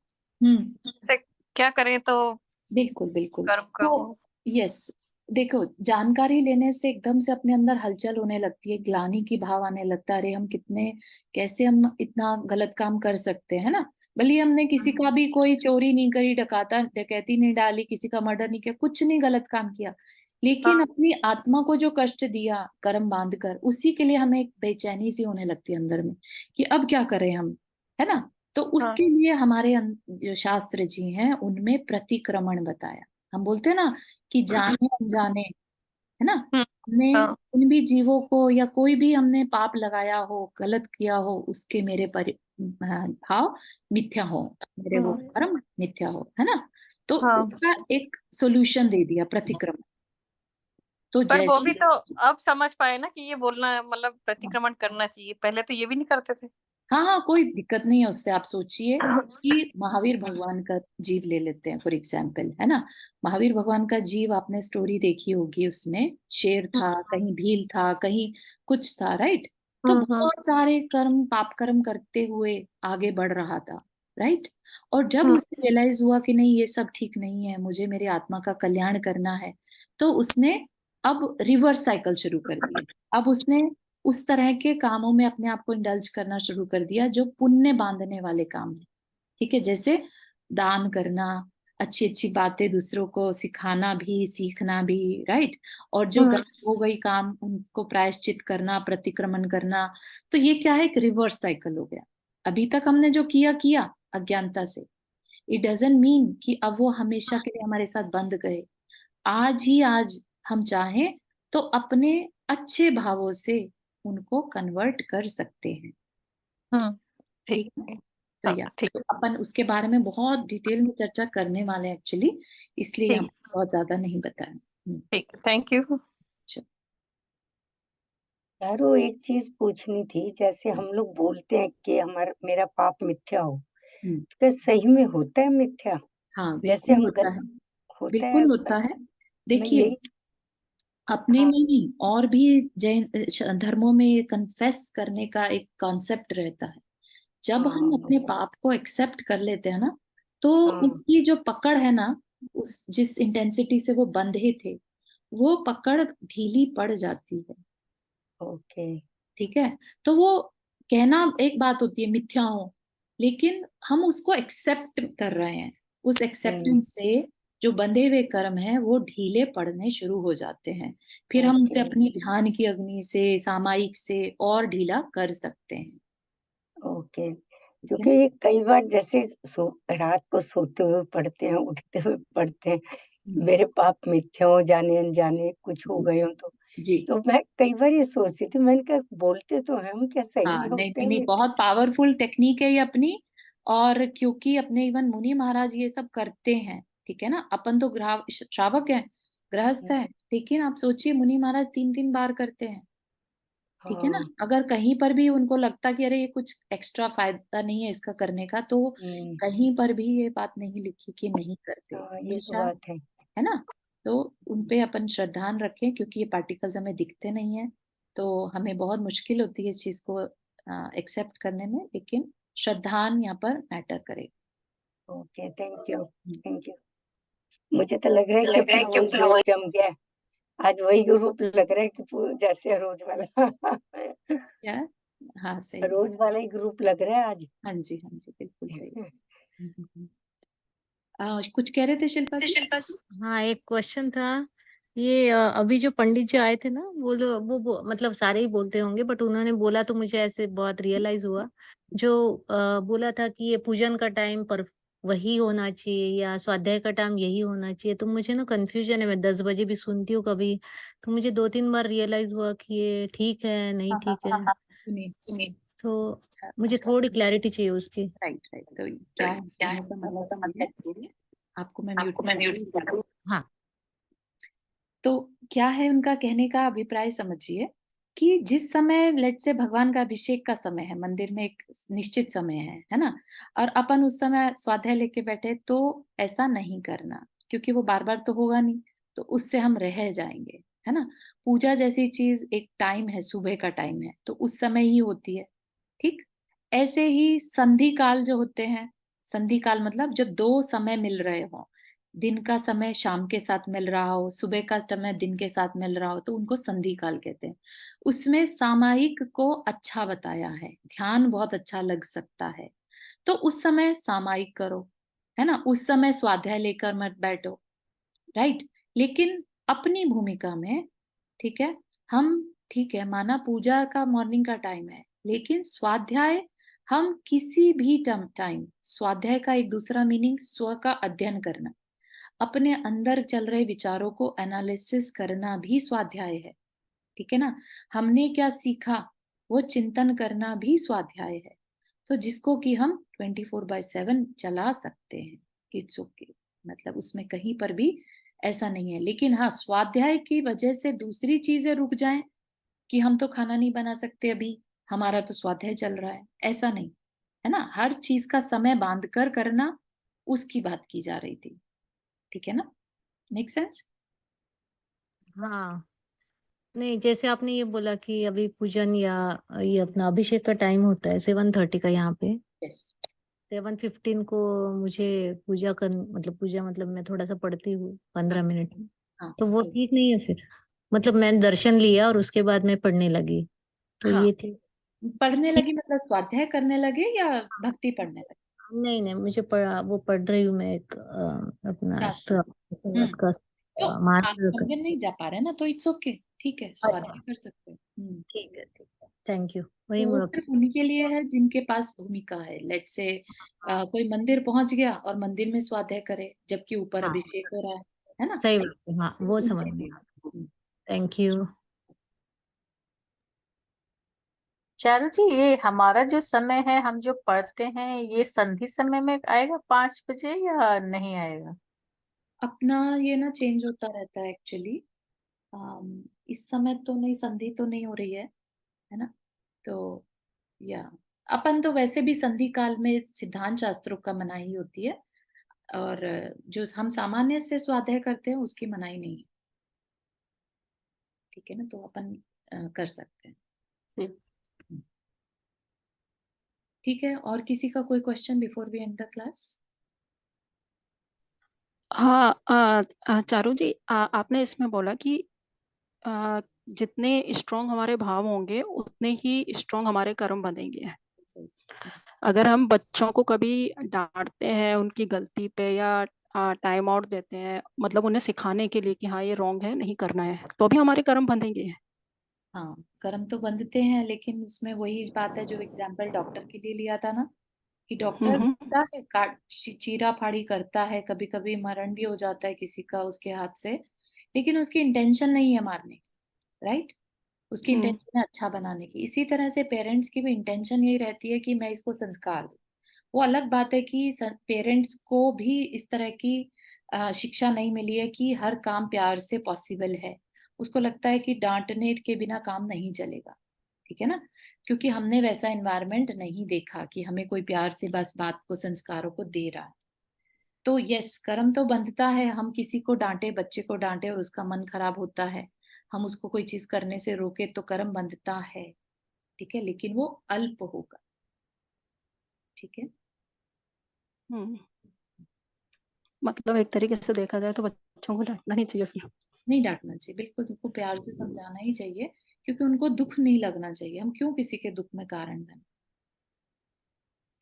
S3: से क्या करें तो
S1: बिल्कुल बिल्कुल।
S3: कर्म का
S1: तो यस, देखो, जानकारी लेने से एकदम से अपने अंदर हलचल होने लगती है, ग्लानि की भाव आने लगता है, अरे हम कितने, कैसे हम इतना गलत काम कर सकते हैं ना। भले हमने किसी का भी कोई चोरी नहीं करी, डकैती नहीं डाली, किसी का मर्डर नहीं किया, कुछ नहीं गलत काम किया, लेकिन
S3: हाँ।
S1: अपनी आत्मा को जो कष्ट दिया कर्म बांध कर, उसी के लिए हमें एक बेचैनी सी होने लगती है अंदर में, कि अब क्या करें हम, है ना। तो उसके लिए हमारे जो शास्त्र जी हैं, उनमें प्रतिक्रमण बताया। हम बोलते हैं ना कि जाने अनजाने, है ना, हमने
S3: हाँ।
S1: उन भी जीवों को, या कोई भी हमने पाप लगाया हो, गलत किया हो, उसके मेरे भाव मिथ्या हो, मेरे वो कर्म मिथ्या हो, है ना। तो
S3: हाँ।
S1: उसका एक सोल्यूशन दे दिया, प्रतिक्रमण। तो
S3: पर वो
S1: जैसे,
S3: भी तो अब समझ पाए ना कि ये बोलना, मतलब प्रतिक्रमण करना चाहिए, पहले तो ये भी नहीं करते थे।
S1: हाँ हाँ, कोई दिक्कत नहीं है उससे। आप सोचिए कि महावीर भगवान का जीव ले लेते हैं फॉर एग्जाम्पल, है ना। महावीर भगवान का जीव, आपने स्टोरी देखी होगी, उसमें शेर था, कहीं भील था, कहीं कुछ था, राइट। तो बहुत सारे कर्म, पाप कर्म करते हुए आगे बढ़ रहा था, राइट। और जब उसे रियलाइज हुआ कि नहीं, ये सब ठीक नहीं है, मुझे मेरी आत्मा का कल्याण करना है, तो उसने अब रिवर्स साइकिल शुरू कर दिया। अब उसने उस तरह के कामों में अपने आप को इंडल्ज करना शुरू कर दिया जो पुण्य बांधने वाले काम है, ठीक है। जैसे दान करना, अच्छी अच्छी बातें दूसरों को सिखाना भी, सीखना भी, राइट। और जो गलत हो गई काम, उनको प्रायश्चित करना, प्रतिक्रमण करना। तो ये क्या है? एक रिवर्स साइकिल हो गया। अभी तक हमने जो किया किया अज्ञानता से, इट डजंट मीन कि अब वो हमेशा के लिए हमारे साथ बंध गए। आज ही आज हम चाहें तो अपने अच्छे भावों से उनको कन्वर्ट कर सकते हैं,
S3: ठीक
S1: ठीक है।
S3: है।
S1: तो
S3: हाँ, ठीक
S1: तो अपन उसके बारे में बहुत डिटेल में चर्चा करने वाले हैं एक्चुअली, इसलिए हम
S3: ठीक
S1: बहुत ज्यादा नहीं बताएं।
S3: ठीक, थैंक यू।
S1: अच्छा।
S2: चारों एक चीज पूछनी थी, जैसे हम लोग बोलते हैं कि हमारा मेरा पाप मिथ्या हो,
S1: हम्म,
S2: तो क्या सही में होता है मिथ्या?
S1: हाँ
S2: जैसे
S1: बिल्कुल
S2: हम
S1: होता है,
S2: होता है।
S1: बिल्कुल होता है।
S2: मैं
S1: देखिए,
S2: यही।
S1: अपने
S2: हाँ।
S1: में ही और भी जैन धर्मों में कन्फेस करने का एक कॉन्सेप्ट रहता है। जब हम
S2: हाँ।
S1: अपने पाप को एक्सेप्ट कर लेते हैं ना, तो
S2: हाँ।
S1: उसकी जो पकड़ है ना, उस जिस इंटेंसिटी से वो बंधे थे, वो पकड़ ढीली पड़ जाती है,
S2: ओके।
S1: ठीक है। तो वो कहना एक बात होती है मिथ्या हो, लेकिन हम उसको एक्सेप्ट कर रहे हैं, उस एक्सेप्टेंस से जो बंधे हुए कर्म है वो ढीले पड़ने शुरू हो जाते हैं। फिर हम उसे
S2: ओके।
S1: अपनी ध्यान की अग्नि से, सामायिक से और ढीला कर सकते हैं।
S2: ओके। क्योंकि ये कई बार जैसे रात को सोते हुए पढ़ते हैं, उठते हुए पढ़ते हैं, मेरे पाप मिथ्या हो, जाने अनजाने कुछ हो गए हो
S1: जी
S2: तो मैं कई बार ये सोचती थी, मैंने कहा बोलते तो हैं हम, क्या सही
S1: हाँ
S2: में
S1: नहीं
S2: होते
S1: नहीं
S2: हैं
S1: नहीं,
S2: ये?
S1: बहुत पावरफुल टेक्निक है ये अपनी। और क्योंकि अपने इवन मुनि महाराज ये सब करते हैं, ठीक है ना। अपन तो श्रावक हैं, गृहस्थ हैं, लेकिन आप सोचिए मुनि महाराज 3-3 बार करते हैं, ठीक है ना।
S2: हाँ,
S1: अगर कहीं पर भी उनको लगता कि अरे ये कुछ एक्स्ट्रा फायदा नहीं है इसका करने का, तो कहीं पर भी ये बात नहीं लिखी कि नहीं करते,
S2: हाँ, ये तो
S1: हमेशा,
S2: बात है।
S1: है ना। तो उनपे अपन श्रद्धान रखें, क्योंकि ये पार्टिकल्स हमें दिखते नहीं है, तो हमें बहुत मुश्किल होती है इस चीज को एक्सेप्ट करने में, लेकिन श्रद्धान यहाँ पर मैटर करे।
S2: Okay, thank you, thank you. मुझे तो लग रहा है कि अपना वही ग्रुप जम गया है। आज वही ग्रुप लग रहा है कि जैसे रोज वाला
S1: क्या? हाँ सही।
S2: रोज वाला ही ग्रुप लग रहा है आज।
S1: हाँ जी हाँ जी, बिल्कुल सही। कुछ कह रहे थे शिल्पा जी?
S4: हाँ, एक क्वेश्चन था। ये अभी जो पंडित जी आए थे ना, वो लोग मतलब सारे ही बोलते होंगे, बट उन्होंने बोला तो मुझे ऐसे बहुत रियलाइज हुआ। जो बोला था कि ये पूजन का टाइम पर वही होना चाहिए या स्वाध्याय का टाइम यही होना चाहिए, तो मुझे ना कंफ्यूजन है। मैं 10 बजे भी सुनती हूँ कभी, तो मुझे 2-3 बार रियलाइज हुआ कि ये ठीक है, नहीं
S1: हाँ हाँ
S4: ठीक
S1: हाँ
S4: है।
S1: हाँ, सुनिए सुनिए।
S4: तो मुझे थोड़ी क्लैरिटी चाहिए उसकी।
S1: राइट राइट, तो क्या है कहने का मतलब ये है? आपको मैं म्यूट।
S4: हाँ।
S1: तो क्या है उनका कहने का अभिप्राय, समझिए कि जिस समय लेट से भगवान का अभिषेक का समय है, मंदिर में एक निश्चित समय है ना, और अपन उस समय स्वाध्याय लेके बैठे, तो ऐसा नहीं करना, क्योंकि वो बार बार तो होगा नहीं, तो उससे हम रह जाएंगे, है ना। पूजा जैसी चीज एक टाइम है, सुबह का टाइम है, तो उस समय ही होती है, ठीक। ऐसे ही संधि काल जो होते हैं, संधि काल मतलब जब दो समय मिल रहे हो, दिन का समय शाम के साथ मिल रहा हो, सुबह का समय दिन के साथ मिल रहा हो, तो उनको संधि काल कहते हैं। उसमें सामायिक को अच्छा बताया है, ध्यान बहुत अच्छा लग सकता है, तो उस समय सामायिक करो, है ना। उस समय स्वाध्याय लेकर मत बैठो, राइट। लेकिन अपनी भूमिका में, ठीक है, हम, ठीक है, माना पूजा का मॉर्निंग का टाइम है, लेकिन स्वाध्याय हम किसी भी टाइम, स्वाध्याय का एक दूसरा मीनिंग स्व का अध्ययन करना, अपने अंदर चल रहे विचारों को एनालिसिस करना भी स्वाध्याय है, ठीक है ना। हमने क्या सीखा वो चिंतन करना भी स्वाध्याय है, तो जिसको कि हम 24/7 चला सकते हैं, इट्स ओके, मतलब उसमें कहीं पर भी ऐसा नहीं है। लेकिन हाँ, स्वाध्याय की वजह से दूसरी चीजें रुक जाएं, कि हम तो खाना नहीं बना सकते अभी, हमारा तो स्वाध्याय चल रहा है, ऐसा नहीं, है ना। हर चीज का समय बांध कर करना, उसकी बात की जा रही थी, ठीक है ना। Make sense?
S4: हाँ, नहीं, जैसे आपने ये बोला कि अभी पूजन या ये अपना अभिषेक का टाइम होता है 7:30 का यहाँ पे।
S1: यस।
S4: 7:15 को मुझे पूजा मतलब मैं थोड़ा सा पढ़ती हूँ 15 मिनट में।
S1: हाँ
S4: तो वो ठीक नहीं है फिर? मतलब मैंने दर्शन लिया और उसके बाद मैं पढ़ने लगी, तो
S1: हाँ,
S4: ये ठीक?
S1: पढ़ने
S4: ठीक।
S1: लगी मतलब स्वाध्याय करने लगे या भक्ति पढ़ने लगे?
S4: नहीं नहीं, मुझे पढ़ रही हूँ मैं एक अपना
S1: शास्त्र।
S4: का
S1: तो आप
S4: महाराष्ट्र का।
S1: मंदिर नहीं जा पा रहे ना, तो इट्स ओके, ठीक है,
S4: अच्छा,
S1: स्वाध्याय कर सकते हैं।
S4: ठीक है, ठीक है, थैंक यू।
S1: तो
S4: वही
S1: वो
S4: मुझे।
S1: सिर्फ उन्हीं के लिए है जिनके पास भूमिका है, लेट से कोई मंदिर पहुंच गया और मंदिर में स्वाध्याय करे, जबकि ऊपर
S4: हाँ,
S1: अभिषेक हो रहा है ना।
S4: सही बात है, हाँ वो समझ
S1: उनके
S4: में।
S1: लिए।
S4: Thank you.
S5: चारू जी, ये हमारा जो समय है, हम जो पढ़ते हैं, ये संधि समय में आएगा 5 बजे या नहीं आएगा?
S1: अपना ये ना चेंज होता रहता है एक्चुअली। इस समय तो नहीं, संधि तो नहीं हो रही है ना। तो या अपन तो वैसे भी संधि काल में सिद्धांत शास्त्रों का मनाही होती है, और जो हम सामान्य से स्वाध्याय करते हैं उसकी मनाही नहीं है, ठीक है ना। तो अपन कर सकते हैं।
S5: ठीक।
S1: ठीक है, और किसी का कोई question before we end the class?
S6: हाँ, चारू जी, आपने इसमें बोला कि जितने स्ट्रांग हमारे भाव होंगे उतने ही स्ट्रांग हमारे कर्म बनेंगे। अगर हम बच्चों को कभी डांटते हैं उनकी गलती पे या टाइम आउट देते हैं, मतलब उन्हें सिखाने के लिए कि हाँ ये रॉन्ग है, नहीं करना है, तो भी हमारे कर्म बंधेंगे।
S1: हाँ, कर्म तो बंधते हैं, लेकिन उसमें वही बात है जो एग्जाम्पल डॉक्टर के लिए लिया था ना, कि डॉक्टर होता है, काट चीरा फाड़ी करता है, कभी कभी मरण भी हो जाता है किसी का उसके हाथ से, लेकिन उसकी इंटेंशन नहीं है मारने की, राइट? उसकी इंटेंशन है अच्छा बनाने की। इसी तरह से पेरेंट्स की भी इंटेंशन यही रहती है कि मैं इसको संस्कार दूं। वो अलग बात है कि पेरेंट्स को भी इस तरह की शिक्षा नहीं मिली है कि हर काम प्यार से पॉसिबल है। उसको लगता है कि डांटने के बिना काम नहीं चलेगा, ठीक है ना? क्योंकि हमने वैसा एनवायरनमेंट नहीं देखा कि हमें कोई प्यार से बस बात को, संस्कारों को दे रहा है। तो यस, कर्म तो बंधता है। हम किसी को डांटे, बच्चे को डांटे और उसका मन खराब होता है, हम उसको कोई चीज करने से रोके तो कर्म बंधता है, ठीक है, लेकिन वो अल्प होगा, ठीक है।
S6: मतलब एक तरीके से देखा जाए तो बच्चों को डांटना नहीं चाहिए फिर।
S1: नहीं डांटना चाहिए, बिल्कुल उनको प्यार से समझाना ही चाहिए, क्योंकि उनको दुख नहीं लगना चाहिए। हम क्यों किसी के दुख में कारण बने,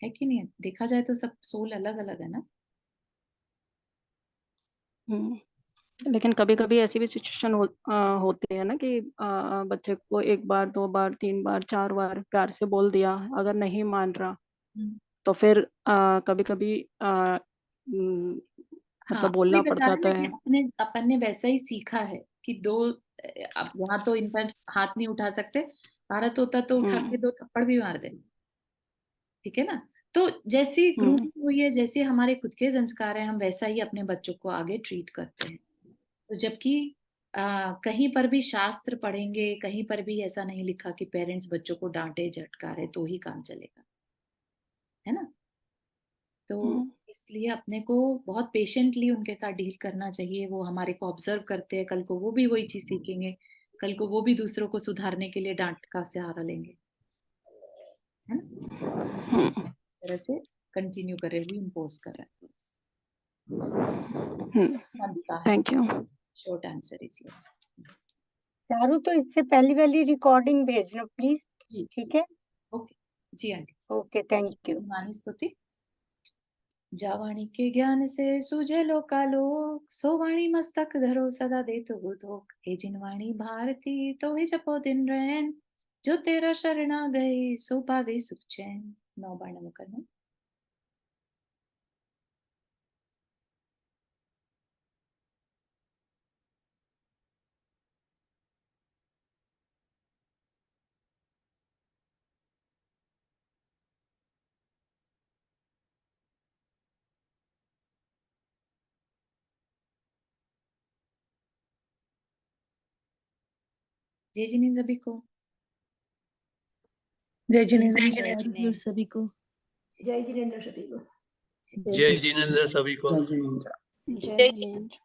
S1: है कि नहीं? देखा जाए तो सब सोल अलग अलग है ना।
S6: लेकिन कभी कभी ऐसी भी सिचुएशन होती है ना कि बच्चे को 1 बार 2 बार 3 बार 4 बार प्यार से बोल दिया, अगर नहीं मान रहा तो फिर कभी कभी
S1: हाँ,
S6: मतलब
S1: वही
S6: बोलना
S1: बता
S6: पड़
S1: रहे
S6: जाता
S1: हैं
S6: है।
S1: कि अपन ने वैसा ही सीखा है कि दो, अब यहाँ तो इनफैक्ट हाथ नहीं उठा सकते, भारत होता तो उठा के 2 थप्पड़ भी मार दे, ठीक है ना? तो जैसी ग्रूमिंग हुई है, जैसे हमारे खुद के संस्कार हैं, हम वैसा ही अपने बच्चों को आगे ट्रीट करते हैं। तो जबकि कहीं पर भी शास्त्र पढ़ेंगे, कहीं पर भी ऐसा नहीं लिखा कि पेरेंट्स बच्चों को डांटे झटकारे तो ही काम चलेगा, है ना? तो इसलिए अपने को बहुत पेशेंटली उनके साथ डील करना चाहिए। वो हमारे को ऑब्जर्व करते हैं, कल को वो भी वही चीज सीखेंगे, कल को वो भी दूसरों को सुधारने के लिए डांट का सहारा लेंगे, है ना? इस तरह से कंटिन्यू कर रहे, रीइंफोर्स कर रहे हैं।
S6: Thank you.
S1: Short answer is yes.
S2: Charu, तो इससे पहली वाली रिकॉर्डिंग भेजना प्लीज।
S1: जी
S2: ठीक है,
S1: ओके जी aunty.
S2: Okay, thank you.
S1: Mani Stuti. जावाणी के ज्ञान से सुझे लोकालोक, सो वाणी मस्तक धरो सदा दे तो बुधोक। हे जिनवाणी भारती तो ही जपो दिन रैन, जो तेरा शरणा गए सो पावे सुख चैन। 9 बार नमो करना। जय जिनेन्द्र सभी को।
S7: जय जिनेन्द्र सभी को।
S8: जय जिनेन्द्र सभी को।
S9: जय जिनेन्द्र सभी को।
S6: जय जिनेन्द्र।